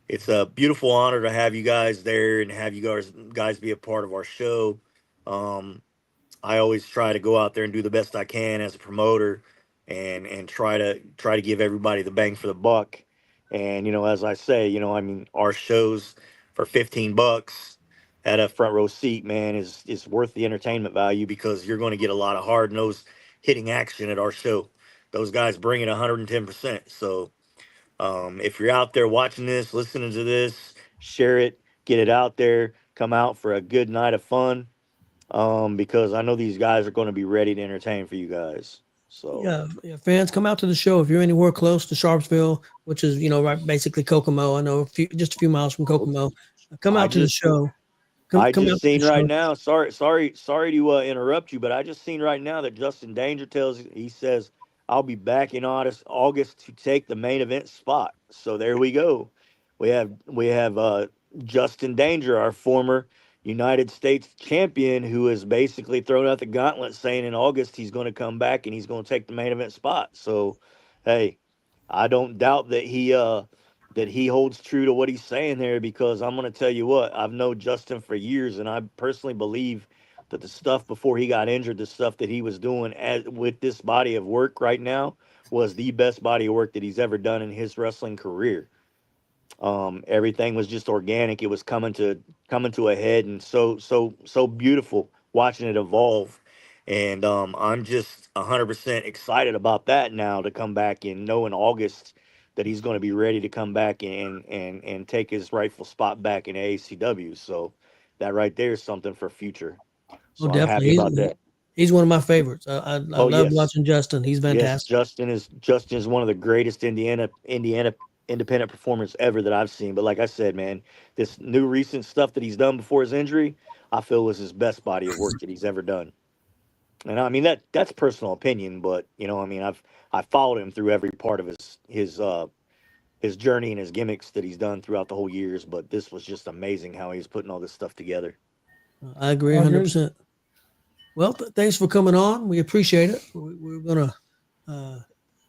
it's a beautiful honor to have you guys there and have you guys be a part of our show. I always try to go out there and do the best I can as a promoter, and try to give everybody the bang for the buck. And as I say, I mean, our shows for $15 at a front row seat, man, is worth the entertainment value, because you're going to get a lot of hard nosed hitting action at our show. Those guys bring it 110%. So if you're out there watching this, listening to this, share it, get it out there, come out for a good night of fun. Because I know these guys are going to be ready to entertain for you guys. So yeah, fans, come out to the show if you're anywhere close to Sharpsville, which is right basically Kokomo. I know just a few miles from Kokomo. Come out to the show. I just seen right now. Sorry to interrupt you, but I just seen right now that Justin Danger he says I'll be back in August to take the main event spot. So there we go. We have Justin Danger, our former United States champion, who has basically thrown out the gauntlet, saying in August he's going to come back and he's going to take the main event spot. So, hey, I don't doubt that he holds true to what he's saying there, because I'm going to tell you what, I've known Justin for years, and I personally believe that the stuff before he got injured, the stuff that he was doing with this body of work right now, was the best body of work that he's ever done in his wrestling career. Everything was just organic. It was coming to a head, and so beautiful watching it evolve. And I'm just 100% excited about that now, to come back and know in August that he's going to be ready to come back and take his rightful spot back in AACW. So that right there is something for future. So I'm happy about that. He's one of my favorites. I love watching Justin. He's fantastic. Yes, Justin is one of the greatest Indiana independent performance ever that I've seen. But like I said, man, this new recent stuff that he's done before his injury, I feel was his best body of work that he's ever done. And I mean, that's personal opinion, but I mean, I've followed him through every part of his journey and his gimmicks that he's done throughout the whole years. But this was just amazing how he's putting all this stuff together. I agree 100%. Well, thanks for coming on. We appreciate it. We're gonna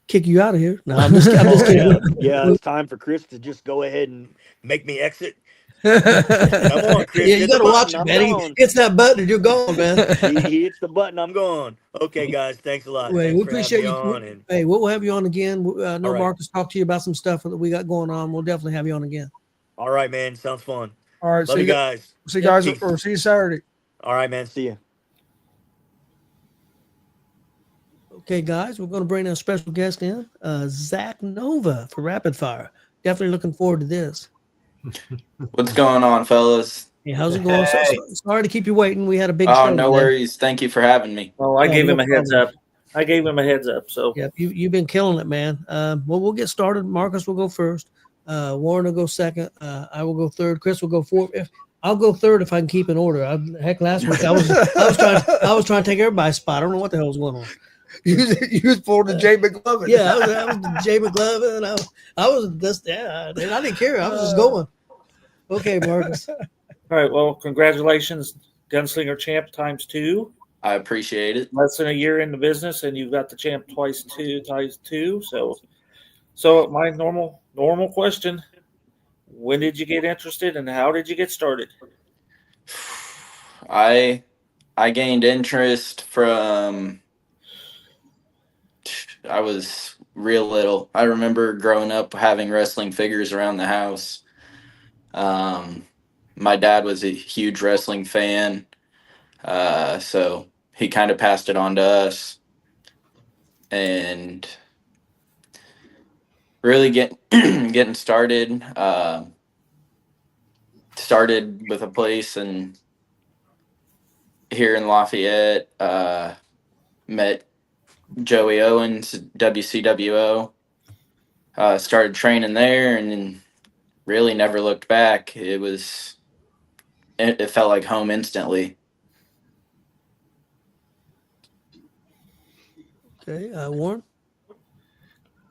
kick you out of here. No, I'm just kidding. Yeah, it's time for Chris to just go ahead and make me exit. Come on, Chris. Yeah, you hit the got to watch button. it, I'm man. gone. It's that button and you're gone, man. He hits the button. I'm gone. Okay, guys. Thanks a lot. Wait, Thanks we for having appreciate me you. on. And Hey, we'll have you on again. I know All right. Marcus talked to you about some stuff that we got going on. We'll definitely have you on again. all right, man. Sounds fun. All right. Love you guys. See you Yep. guys Peace. or see you Saturday. All right, man. See you. Okay, guys, we're going to bring a special guest in, Zak Nova for Rapid Fire. Definitely looking forward to this. What's going on, fellas? Hey, how's it going? Hey. Sorry to keep you waiting. We had a big Oh, show. no today. worries. Thank you for having me. Oh, I Yeah, gave no him a heads problem. up. I gave him a heads up. So Yep, you've been killing it, man. Well, we'll get started. Marcus will go first. Warren will go second. I will go third. Chris will go fourth. I'll go third if I can keep in order. Heck, last week I was trying to take everybody's spot. I don't know what the hell was going on. You was pulling the Jay McLovin. Yeah, I was the Jay McLovin. I was just I didn't care. I was just going. Okay, Marcus. all right. Well, congratulations, Gunslinger Champ ×2. I appreciate it. Less than a year in the business, and you've got the champ times two. So my normal question: when did you get interested, and how did you get started? I gained interest from I was real little. I remember growing up having wrestling figures around the house. My dad was a huge wrestling fan, so he kind of passed it on to us, and really getting started. Started with a place and here in Lafayette. Met Joey Owens, WCWO. Started training there, and then really never looked back. It felt like home instantly. Okay, Warren.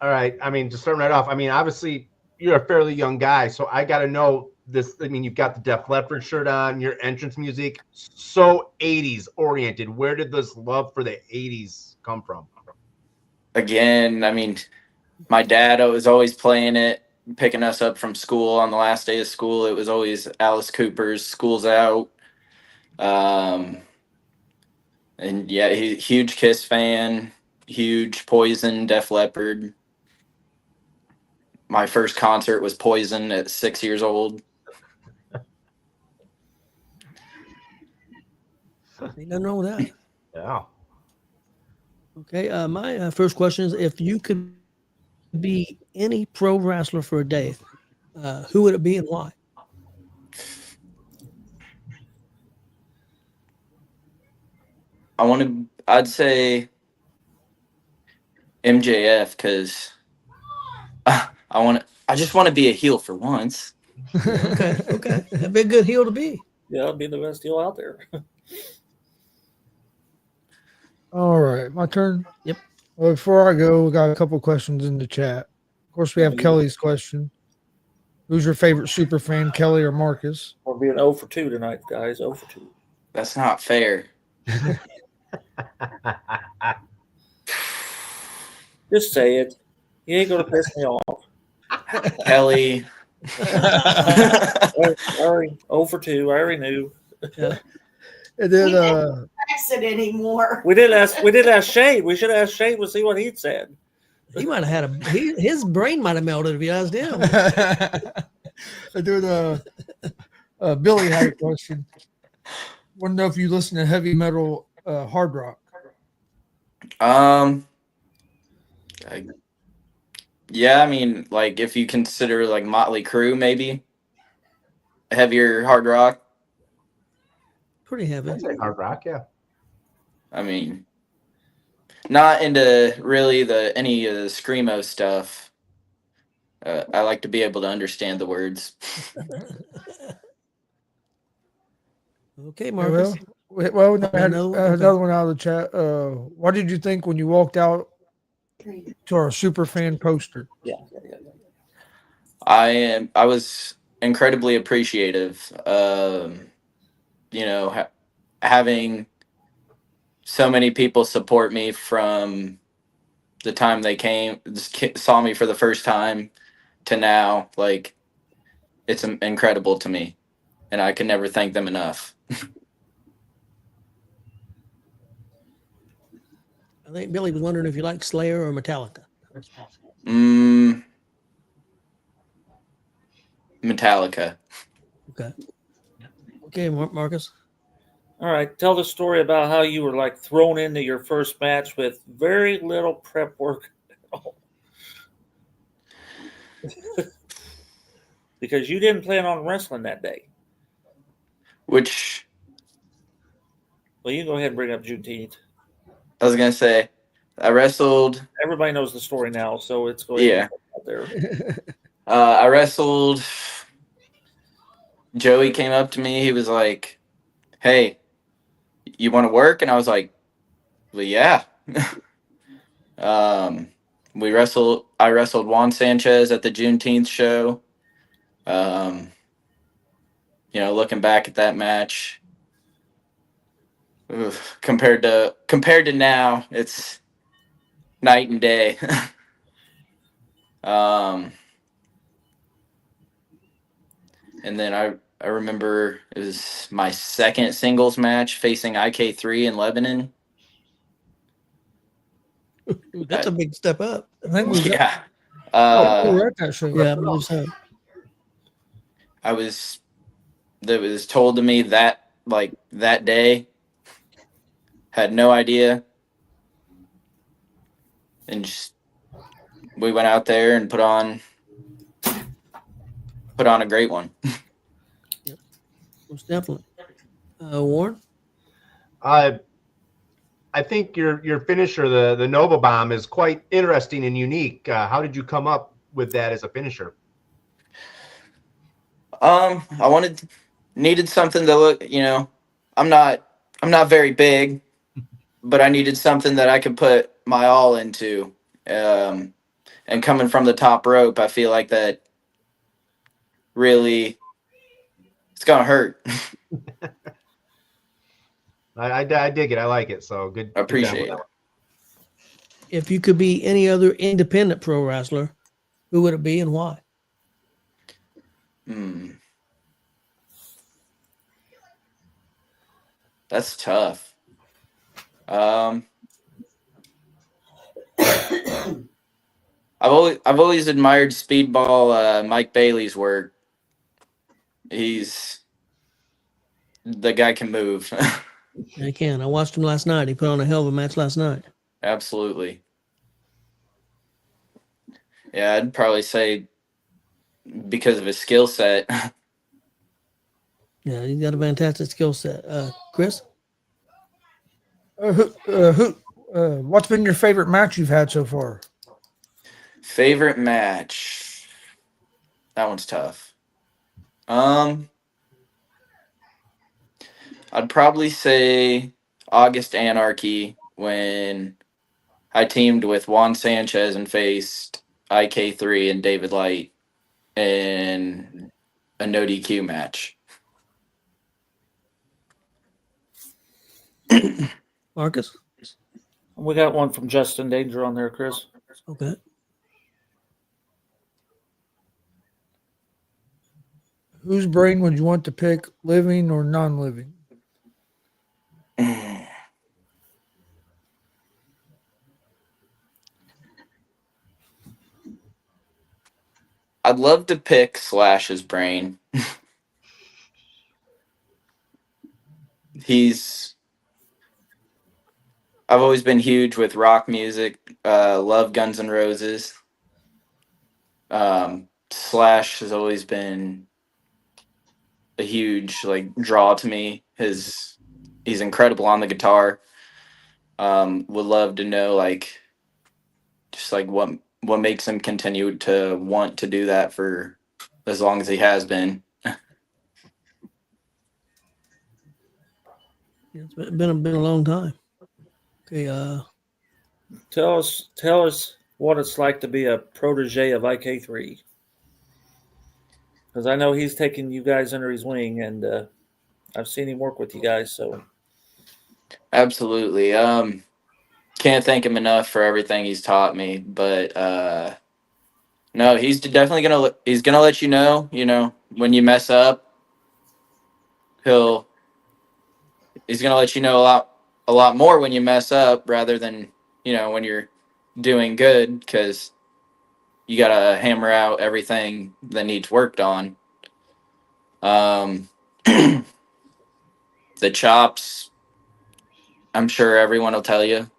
All right. I mean, just starting right off, I mean, obviously you're a fairly young guy, so I got to know this. I mean, you've got the Def Leppard shirt on, your entrance music, so 80s oriented. Where did this love for the 80s come from? Again, I mean, my dad was always playing it, picking us up from school on the last day of school. It was always Alice Cooper's School's Out. And yeah, huge Kiss fan, huge Poison, Def Leppard. My first concert was Poison at 6 years old. Ain't nothing wrong with that. Yeah. Okay, my first question is: if you could be any pro wrestler for a day, who would it be and why? I'd say MJF because I just want to be a heel for once. Okay, that'd be a good heel to be. Yeah, it'll be the best deal out there. All right, my turn. Yep. Well, before I go, we got a couple questions in the chat. Of course, we have Kelly's question. Who's your favorite super fan, Kelly or Marcus? We're being 0 for 2 tonight, guys. 0 for 2. That's not fair. Just say it. You ain't gonna piss me off. Kelly. I already 0 for 2. I already knew. Yeah. And He then didn't exit anymore. We did ask Shade. We should have asked Shade to see what he'd said. He might have had his brain might have melted if you asked him. and then Billy had a question. Want to know if you listen to heavy metal, hard rock? Yeah, I mean, like if you consider like Motley Crue, maybe heavier hard rock. Pretty heavy. I'd say hard rock, yeah. I mean, not into really any of the screamo stuff. I like to be able to understand the words. Okay, Marcus. Well, no, I had Another- another one out of the chat. What did you think when you walked out to our super fan poster? Yeah. I was incredibly appreciative. Having so many people support me from the time they saw me for the first time to now, like it's incredible to me. and I could never thank them enough. I think Billy was wondering if you like Slayer or Metallica. Metallica. Okay. Okay, Marcus. All right, tell the story about how you were like thrown into your first match with very little prep work at all. Because you didn't plan on wrestling that day. Which Well, you can go ahead and bring up Juneteenth. I was gonna say, I wrestled. Everybody knows the story now, so it's going Yeah. out there. I wrestled. Joey came up to me. He was like, "Hey, you want to work?" And I was like, "Well, yeah." We wrestled. I wrestled Juan Sanchez at the Juneteenth show. Looking back at that match, compared to now, it's night and day. And then I remember it was my second singles match facing IK3 in Lebanon. That's a big step up. I think we Yeah. we're at that show. Yeah, I believe so. That was told to me that day. Had no idea. And just we went out there and put on a great one. Yep. Most definitely. Warren? I think your finisher, the Nova Bomb, is quite interesting and unique. How did you come up with that as a finisher? I needed something to look. I'm not very big, but I needed something that I could put my all into. And coming from the top rope, I feel like that really it's gonna hurt. I dig it. I like it. So good. I appreciate it. If you could be any other independent pro wrestler, who would it be and why? That's tough. I've always admired Speedball Mike Bailey's work. The guy can move. I can. I watched him last night. He put on a hell of a match last night. Absolutely. Yeah, I'd probably say because of his skill set. Yeah, he's got a fantastic skill set. Chris? What's been your favorite match you've had so far? Favorite match? That one's tough. I'd probably say August Anarchy when I teamed with Juan Sanchez and faced IK3 and David Light in a no DQ match. Marcus? We got one from Justin Danger on there, Chris. Okay. Whose brain would you want to pick, living or non-living? I'd love to pick Slash's brain. I've always been huge with rock music. Love Guns N' Roses. Slash has always been a huge draw to me. He's incredible on the guitar. Would love to know what makes him continue to want to do that for as long as he has been. It's been a long time. Okay. Tell us what it's like to be a protege of IK3. Because I know he's taken you guys under his wing, and I've seen him work with you guys. So, absolutely. Can't thank him enough for everything he's taught me. But no, he's definitely gonna let you know. When you mess up, he's gonna let you know a lot more when you mess up rather than, when you're doing good, because you gotta hammer out everything that needs worked on. The chops, I'm sure everyone will tell you,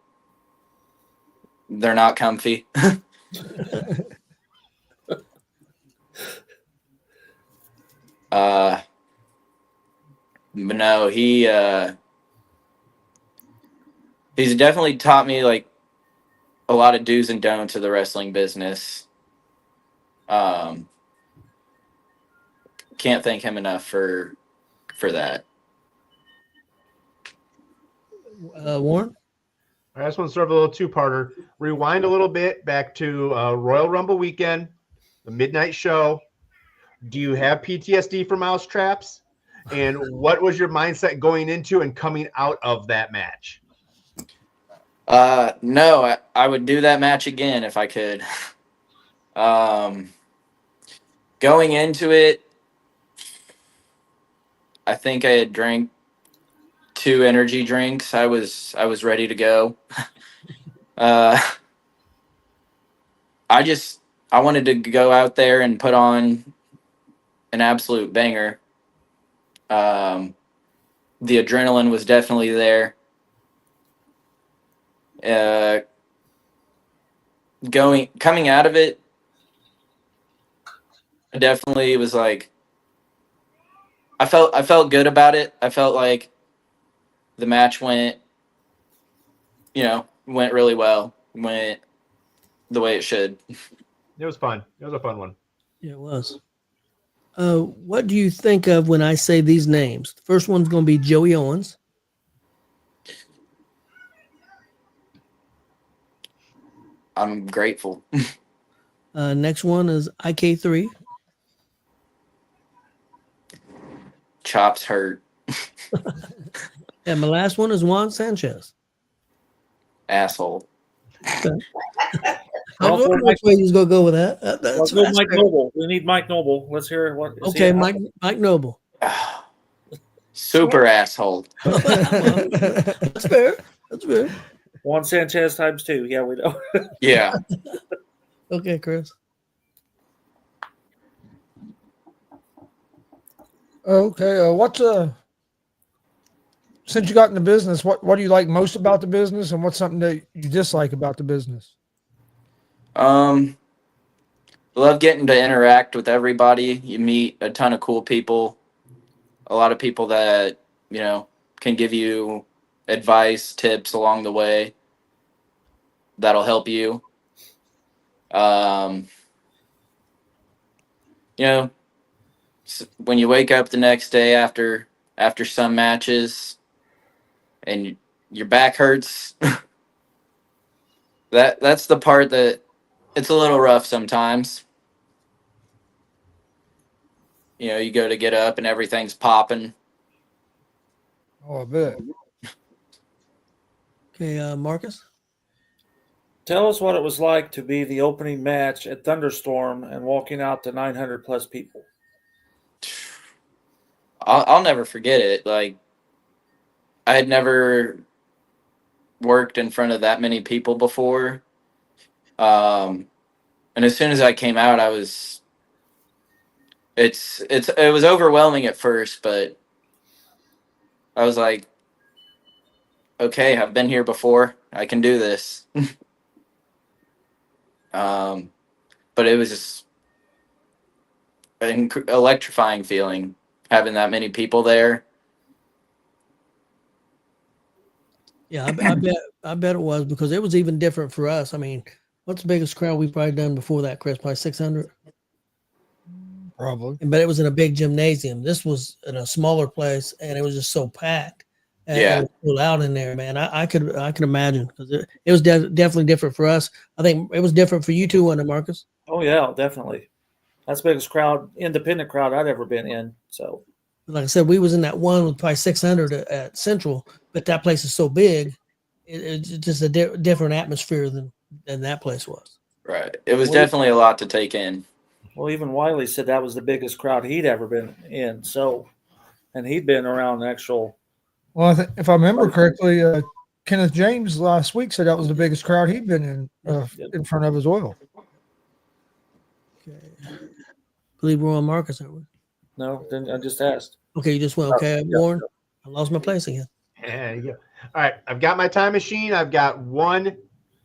they're not comfy. But no, he's definitely taught me like a lot of do's and don'ts of the wrestling business. Can't thank him enough for that. Warren? I just want to serve a little two-parter. Rewind a little bit back to Royal Rumble weekend, the midnight show. Do you have PTSD for mouse traps? And what was your mindset going into and coming out of that match? No, I would do that match again if I could. Going into it, I think I had drank 2 energy drinks. I was ready to go. I wanted to go out there and put on an absolute banger. The adrenaline was definitely there. Coming out of it, I definitely was like, I felt good about it. I felt like the match went really well, went the way it should. It was fun. It was a fun one. Yeah, it was. What do you think of when I say these names? The first one's going to be Joey Owens. I'm grateful. Next one is IK3. Chops hurt. And my last one is Juan Sanchez. Asshole. Okay. I don't know which way he's going to go with that. Let's go Mike Noble. We need Mike Noble. Let's hear what. Okay, Mike Noble. Super asshole. That's fair. That's fair. Juan Sanchez times 2. Yeah, we know. Yeah. Okay, Chris. Okay. What's since you got in the business, what do you like most about the business, and what's something that you dislike about the business? Love getting to interact with everybody. You meet a ton of cool people. A lot of people that, can give you advice, tips along the way that'll help you. When you wake up the next day after some matches and your back hurts, that's the part that it's a little rough sometimes. You go to get up and everything's popping. Oh, I bet. Okay, Marcus? Tell us what it was like to be the opening match at Thunderstorm and walking out to 900 plus people. I'll never forget it. Like, I had never worked in front of that many people before. And as soon as I came out, it was overwhelming at first, but I was like, okay, I've been here before. I can do this. But it was just an electrifying feeling having that many people there. Yeah, I bet it was, because it was even different for us. I mean, what's the biggest crowd we've probably done before that, Chris? Probably 600? Probably. But it was in a big gymnasium. This was in a smaller place, and it was just so packed. And Yeah. it was full out in there, man. I could imagine, because it was definitely different for us. I think it was different for you too, wasn't it, Marcus? Oh, yeah, definitely. That's the biggest independent crowd I'd ever been in. So, Like I said, we was in that one with probably 600 at Central, but that place is so big, it's just a different atmosphere than that place was. Right. It was definitely a lot to take in. well, even Wiley said that was the biggest crowd he'd ever been in. So, and he'd been around the actual. Well, if I remember correctly, Kenneth James last week said that was the biggest crowd he'd been in front of as well. Okay. I believe we're on Marcus, aren't we? No, then I just asked. Okay, you just went. Okay, Warren, I lost my place again. There you go. All right, I've got my time machine. I've got one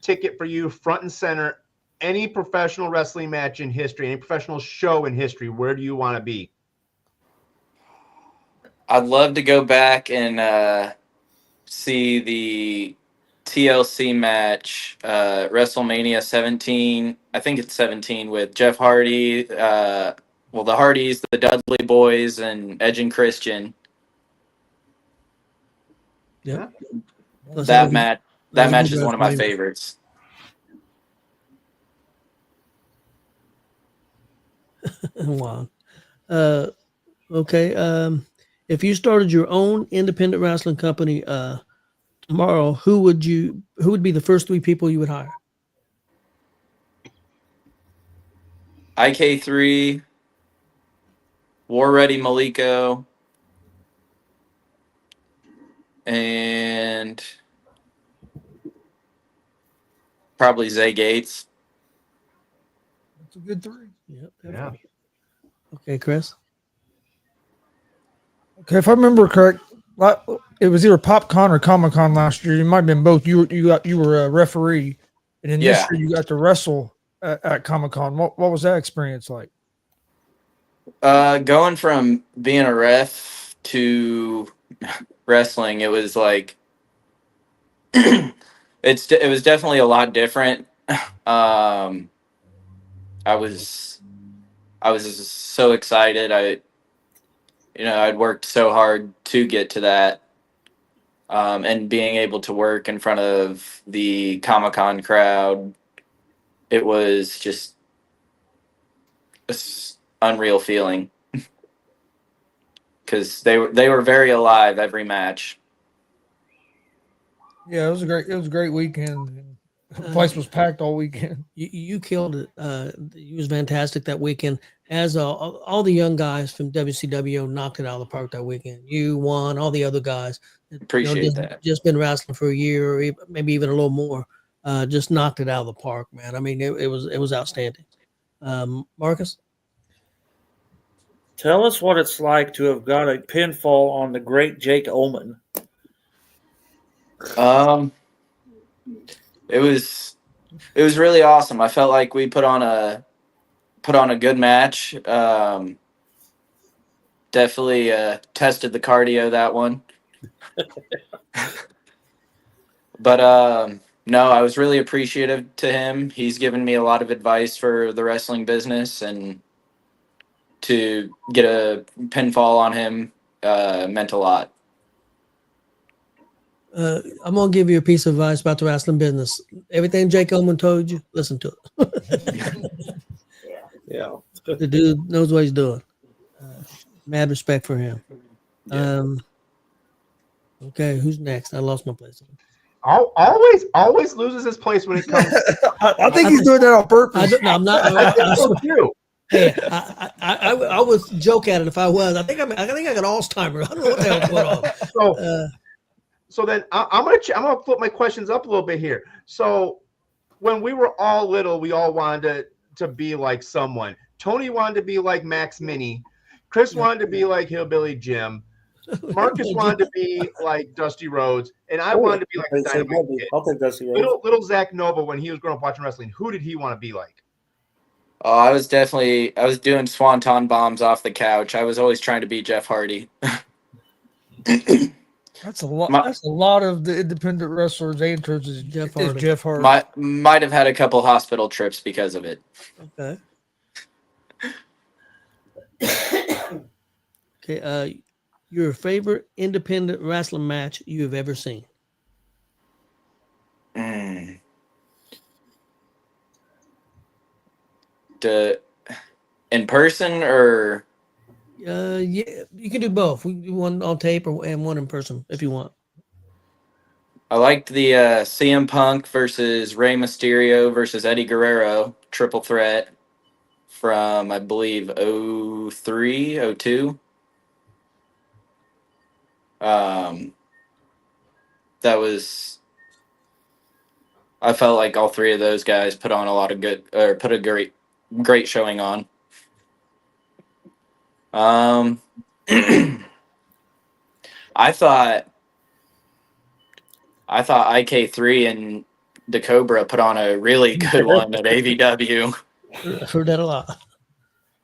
ticket for you, front and center. Any professional wrestling match in history, any professional show in history, where do you want to be? I'd love to go back and see the TLC match, WrestleMania 17. I think it's 17 with Jeff Hardy, the Hardys, the Dudley Boys, and Edge and Christian. Yeah. That match is one of my favorites. Wow. Okay. If you started your own independent wrestling company tomorrow, who would be the first 3 people you would hire? IK3, War Ready Maliko, and probably Zay Gates. That's a good 3. Yep. Yeah. Okay, Chris. Okay, if I remember correct, it was either PopCon or Comic-Con last year. It might have been both. You were a referee, and then this year you got to wrestle at Comic-Con. What was that experience like? Going from being a ref to wrestling, it was like it was definitely a lot different. I was so excited. I'd worked so hard to get to that, and being able to work in front of the Comic-Con crowd, it was just an unreal feeling because they were very alive every match. Yeah, it was a great weekend. The place was packed all weekend. You killed it. You was fantastic that weekend. As all the young guys from WCW knocked it out of the park that weekend. You won. All the other guys Appreciate that. Just been wrestling for a year, or maybe even a little more. Just knocked it out of the park, man. I mean, it was outstanding. Marcus, Tell us what it's like to have got a pinfall on the great Jake Oman. It was really awesome. I felt like we put on a good match. Definitely tested the cardio that one. But no, I was really appreciative to him. He's given me a lot of advice for the wrestling business, and to get a pinfall on him meant a lot. I'm gonna give you a piece of advice about the wrestling business. Everything Jake Oman told you, listen to it. Yeah. The dude knows what he's doing. Mad respect for him. Yeah. Okay, who's next? I lost my place. Always loses his place when it comes. I think he's doing that on purpose. I'm not. I think so too. Hey, I would joke at it if I was. I think I got Alzheimer's. I don't know what the hell's going on. So then I'm gonna flip my questions up a little bit here. So when we were all little, we all wanted to be like someone. Tony wanted to be like Max Mini. Chris wanted to be like Hillbilly Jim. Marcus wanted to be like Dusty Rhodes, and I wanted to be like the Dynamite Kid. I'll take Dusty Rhodes. Little Zak Nova, when he was growing up watching wrestling, who did he want to be like? Oh, I was doing swanton bombs off the couch. I was always trying to be Jeff Hardy. That's a lot. That's a lot of the independent wrestlers' answers is Jeff Hardy. Might have had a couple hospital trips because of it. Okay. Okay. Your favorite independent wrestling match you have ever seen? In person or? Yeah, you can do both. We do one on tape and one in person if you want. I liked the CM Punk versus Rey Mysterio versus Eddie Guerrero triple threat from, I believe, 03, 02. That was. I felt like all three of those guys put on a lot of put a great showing on. I thought IK3 and the Cobra put on a really good one at AVW. I've heard that a lot.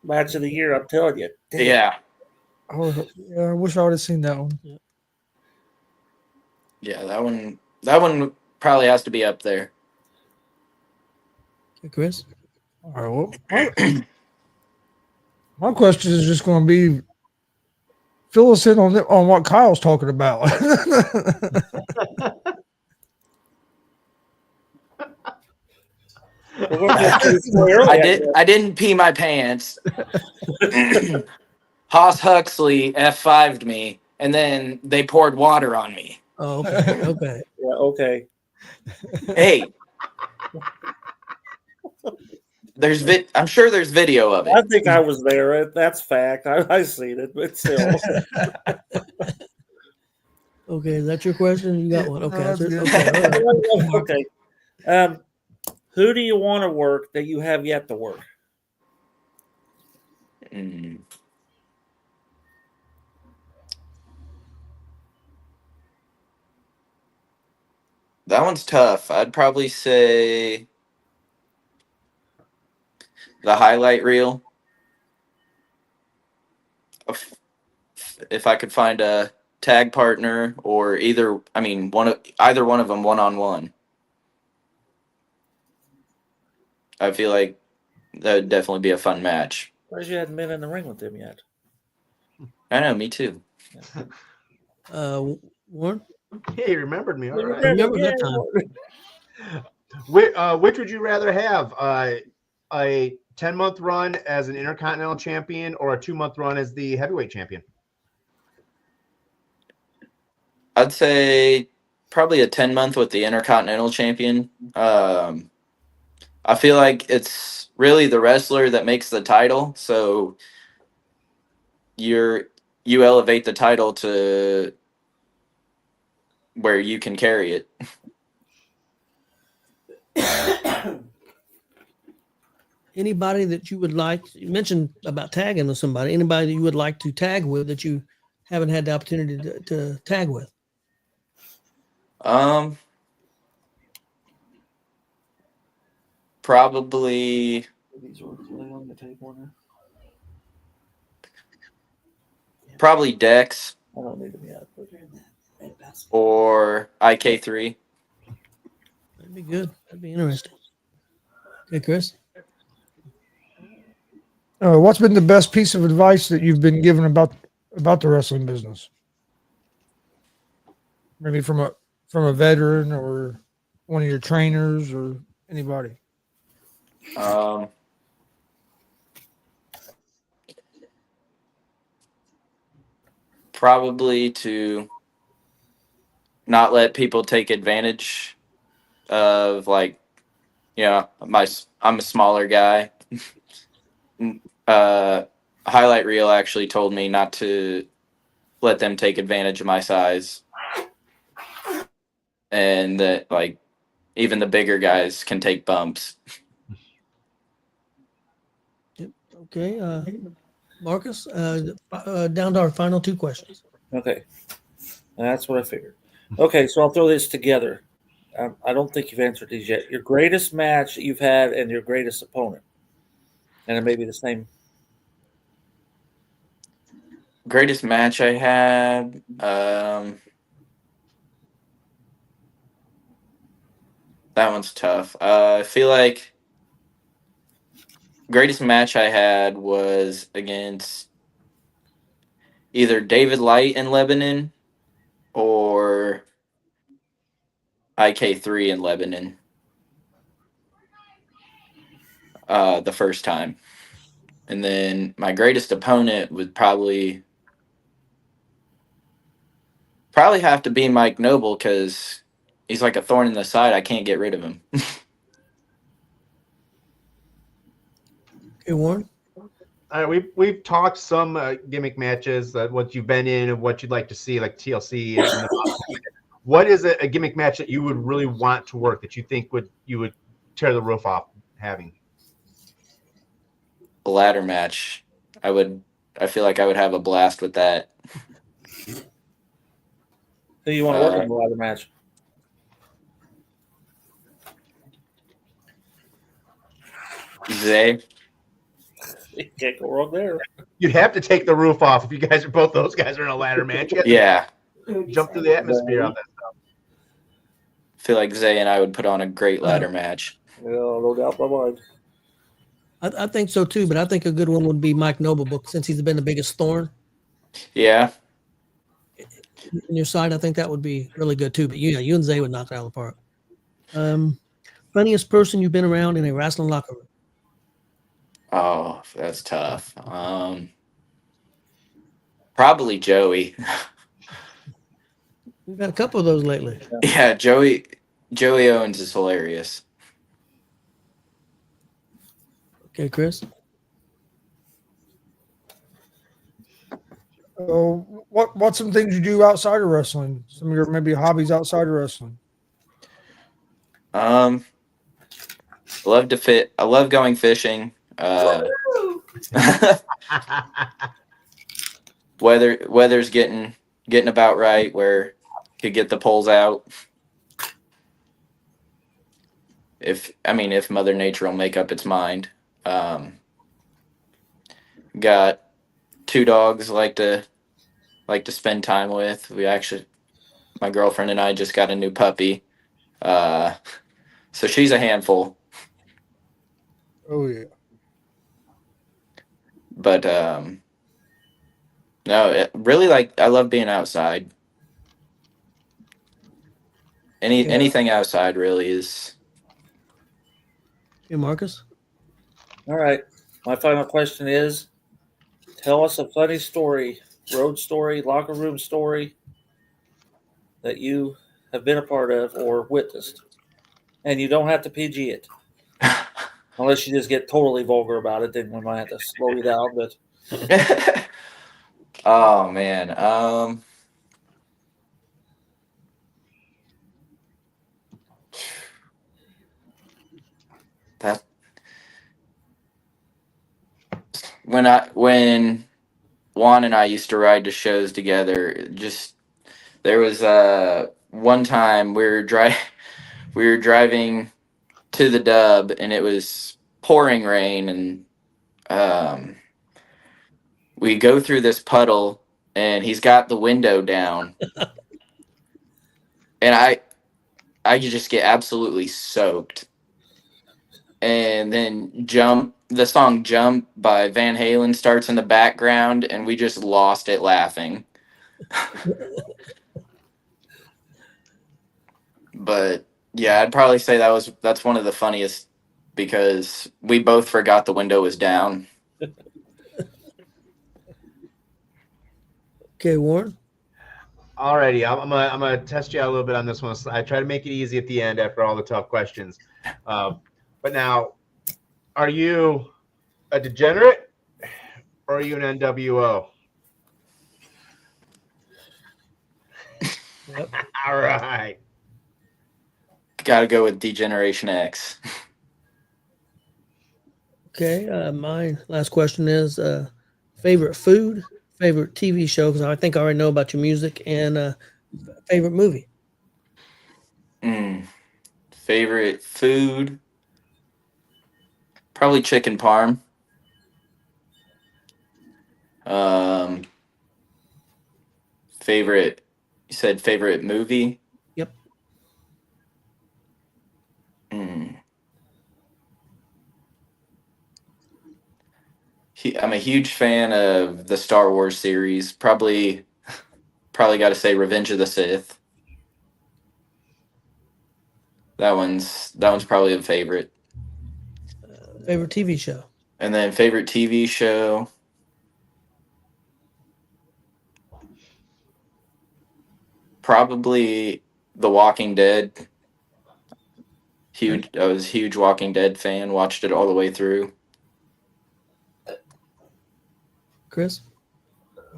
Match of the year, I'm telling you. Damn. Yeah. I wish I would have seen that one. Yeah, that one probably has to be up there. Okay, Chris? All right. Well, my question is just going to be fill us in on what Kyle's talking about. I didn't pee my pants. Haas Huxley F5'd me, and then they poured water on me. Oh, okay. Okay. Yeah, okay. Hey. I'm sure there's video of it. I think I was there. That's fact. I seen it, but still. Okay, is that your question? You got one. Okay. Okay. Who do you want to work that you have yet to work? That one's tough. I'd probably say the highlight reel. If I could find a tag partner or either one of them one-on-one. I feel like that would definitely be a fun match. Because you hadn't been in the ring with them yet. I know, me too. Warren? He remembered me. All right. I remember that time. Which would you rather have? A 10-month run as an Intercontinental Champion or a 2-month run as the Heavyweight Champion? I'd say probably a 10-month with the Intercontinental Champion. I feel like it's really the wrestler that makes the title, so you elevate the title to where you can carry it. Anybody that you would like, you mentioned about tagging with somebody, anybody that you would like to tag with that you haven't had the opportunity to tag with? Probably Dex I don't need to be out. or IK3. That'd be good. That'd be interesting. Okay, Chris? What's been the best piece of advice that you've been given about the wrestling business? Maybe from a veteran or one of your trainers or anybody. Probably to not let people take advantage of, like, I'm a smaller guy. Highlight reel actually told me not to let them take advantage of my size, and that, like, even the bigger guys can take bumps. Yep. Okay. Marcus, down to our final two questions. Okay. That's what I figured. Okay, so I'll throw this together. I don't think you've answered these yet. Your greatest match that you've had and your greatest opponent. And it may be the same. Greatest match I had. That one's tough. I feel like greatest match I had was against either David Light in Lebanon or IK3 in Lebanon. The first time. And then my greatest opponent would probably have to be Mike Noble, because he's like a thorn in the side. I can't get rid of him. Okay, Warren? All right, we've talked some gimmick matches, what you've been in and what you'd like to see, like TLC. And what is a gimmick match that you would really want to work that you think you would tear the roof off having? A ladder match. I feel like I would have a blast with that. Who you want to work in the ladder match? Zay. You can't go wrong there. You'd have to take the roof off if you guys are both those guys are in a ladder match. Yeah. Jump through the atmosphere on that stuff. I feel like Zay and I would put on a great ladder match. Yeah, no doubt in my mind. I think so too, but I think a good one would be Mike Noble, since he's been the biggest thorn Yeah. in your side. I think that would be really good too. But you and Zay would knock it out of the park. Funniest person you've been around in a wrestling locker room? Oh, that's tough. Probably Joey. We've had a couple of those lately. Yeah, Joey Owens is hilarious. Okay, Chris. What's some things you do outside of wrestling? Some of your maybe hobbies outside of wrestling. I love going fishing. Weather's getting about right where could get the poles out. If Mother Nature will make up its mind. Got 2 dogs like to spend time with. My girlfriend and I just got a new puppy. So she's a handful. Oh yeah. But no, really I love being outside. Anything outside really is. Hey, Marcus. All right. My final question is, tell us a funny story, road story, locker room story that you have been a part of or witnessed. And you don't have to PG it. Unless you just get totally vulgar about it, then we might have to slow you down. But Oh man. That when Juan and I used to ride to shows together, there was one time we were driving to the Dub and it was pouring rain and we go through this puddle and he's got the window down and I just get absolutely soaked. And then the song Jump by Van Halen starts in the background and we just lost it laughing. But yeah, I'd probably say that's one of the funniest because we both forgot the window was down. Okay, Warren. Alrighty, I'm gonna test you out a little bit on this one. So I try to make it easy at the end after all the tough questions. But now, are you a degenerate or are you an NWO? Yep. All right. Got to go with D-Generation X. Okay, my last question is favorite food, favorite TV show, because I think I already know about your music, and favorite movie. Favorite food? Probably chicken parm. Favorite? You said favorite movie? Yep. I'm a huge fan of the Star Wars series. Probably got to say Revenge of the Sith. That one's probably a favorite. Favorite TV show. And then favorite TV show. Probably The Walking Dead. I was a huge Walking Dead fan. Watched it all the way through. Chris?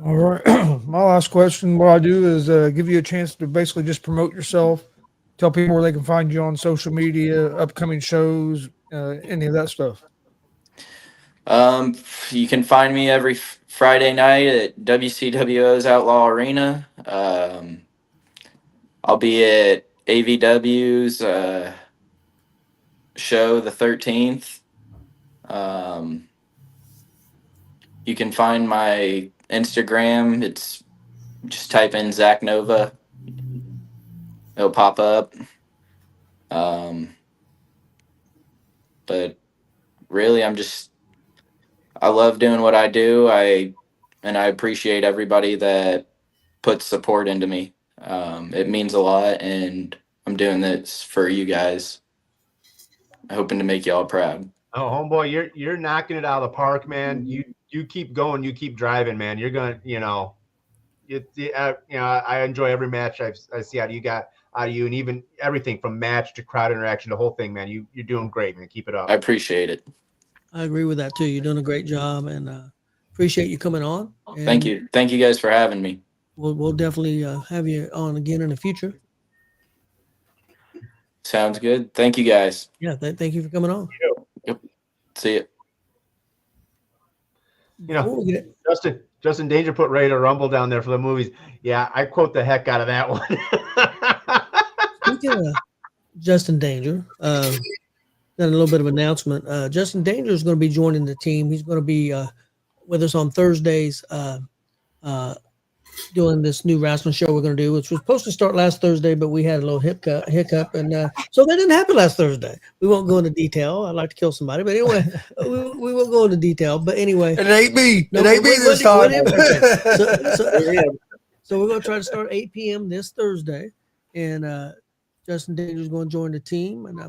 All right. My last question, what I do is give you a chance to basically just promote yourself, tell people where they can find you on social media, upcoming shows, any of that stuff. You can find me every Friday night at WCWO's Outlaw Arena. I'll be at AVW's show the 13th. You can find my Instagram. It's just type in Zak Nova. It'll pop up. But really, I love doing what I do. I appreciate everybody that puts support into me. It means a lot, and I'm doing this for you guys, hoping to make y'all proud. Oh, homeboy, you're knocking it out of the park, man. You keep going, you keep driving, man. You're gonna, I enjoy every match I see out of you, and even everything from match to crowd interaction, the whole thing, man. You're doing great, man. Keep it up. I appreciate it. I agree with that too. You're doing a great job, and appreciate you coming on. And Thank you guys for having me. We'll definitely have you on again in the future. Sounds good. Thank you guys. Yeah, thank you for coming on. Yep. See you. Justin Danger put Ready to Rumble down there for the movies. Yeah, I quote the heck out of that one. Speaking of Justin Danger, got a little bit of announcement. Justin Danger is going to be joining the team. He's going to be with us on Thursdays doing this new wrestling show we're going to do, which was supposed to start last Thursday, but we had a little hiccup, and so that didn't happen last Thursday. We won't go into detail. I'd like to kill somebody, but anyway, we won't go into detail. But anyway, it ain't me. It ain't me this time. So we're going to try to start 8 p.m. this Thursday, and Justin Danger is going to join the team, and I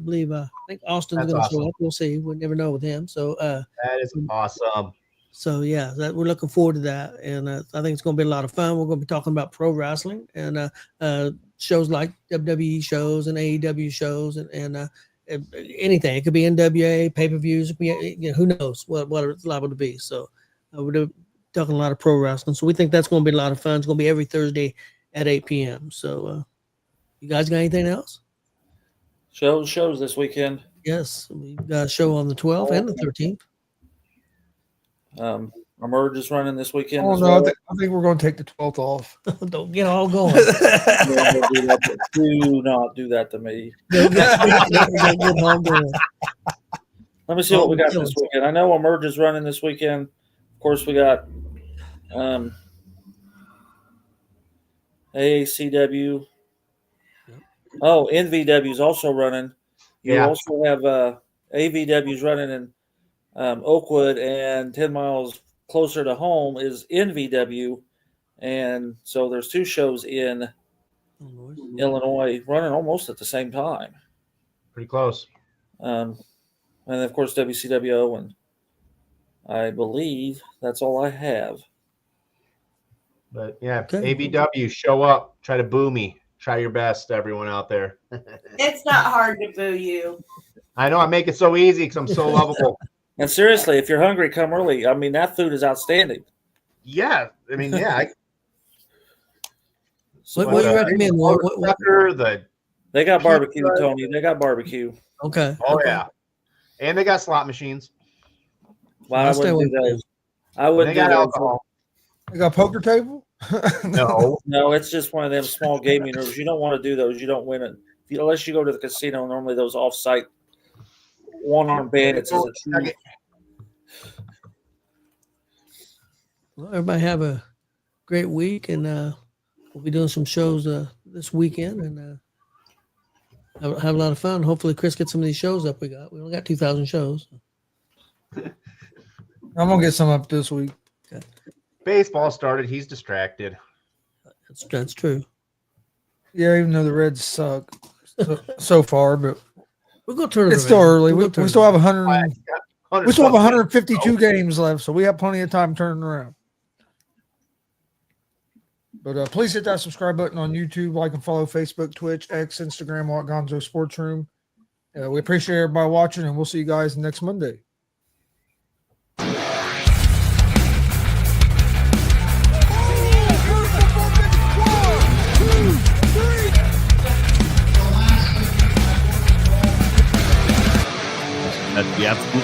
think Austin's going to show up. We'll see. We'll never know with him. So that is awesome. So yeah, we're looking forward to that, and I think it's going to be a lot of fun. We're going to be talking about pro wrestling and shows like WWE shows and AEW shows and anything. It could be NWA pay-per-views. Who knows what it's liable to be. So we're talking a lot of pro wrestling. So we think that's going to be a lot of fun. It's going to be every Thursday at 8 p.m. So you guys got anything else? Shows this weekend. Yes, we got a show on the 12th and the 13th. Emerge is running this weekend. Oh, as no, well. I think we're going to take the 12th off. Don't get all going. Do not do that to me. Don't get all going. Let me see what we got this weekend. I know Emerge is running this weekend. Of course, we got AACW. Oh, NVW is also running. You also have AVW's running in Oakwood, and 10 miles closer to home is NVW. And so there's two shows in Illinois running almost at the same time. Pretty close. And of course, WCWO, and I believe that's all I have. But yeah, okay. AVW, show up, try to boo me. Try your best, everyone out there. It's not hard to boo you. I know, I make it so easy because I'm so lovable. And seriously, if you're hungry, come early. I mean, that food is outstanding. Yeah, I mean, yeah. What do you recommend? They got barbecue, Tony. They got barbecue. Okay. Oh, yeah. And they got slot machines. Well, I wouldn't do those. I wouldn't do those. Alcohol. They got a poker table? No, it's just one of them small gaming rooms. You don't want to do those. You don't win it unless you go to the casino. Normally, those off-site one-arm bandits is a true. Well, everybody have a great week, and we'll be doing some shows this weekend, and have a lot of fun. Hopefully, Chris gets some of these shows up. We only got 2,000 shows. I'm gonna get some up this week. Okay. Baseball started. He's distracted. That's true. Yeah, even though the Reds suck so far, but we're gonna turn it. It's still early. We still have 100. We still have 152 games left, so we have plenty of time turning around. But please hit that subscribe button on YouTube, like and follow Facebook, Twitch, X, Instagram, all at Gonzo Sports Room. We appreciate everybody watching, and we'll see you guys next Monday.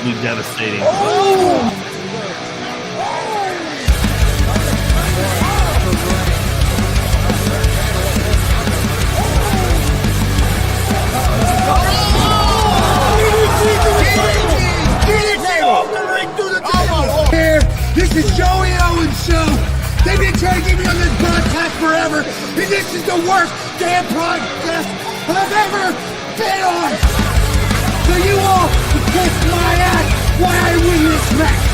absolutely devastating. Here, this is Joey Owens Show. They've been trying to get me on this broadcast forever, and this is the worst damn podcast I've ever been on. So you all can kiss my ass while I win this match.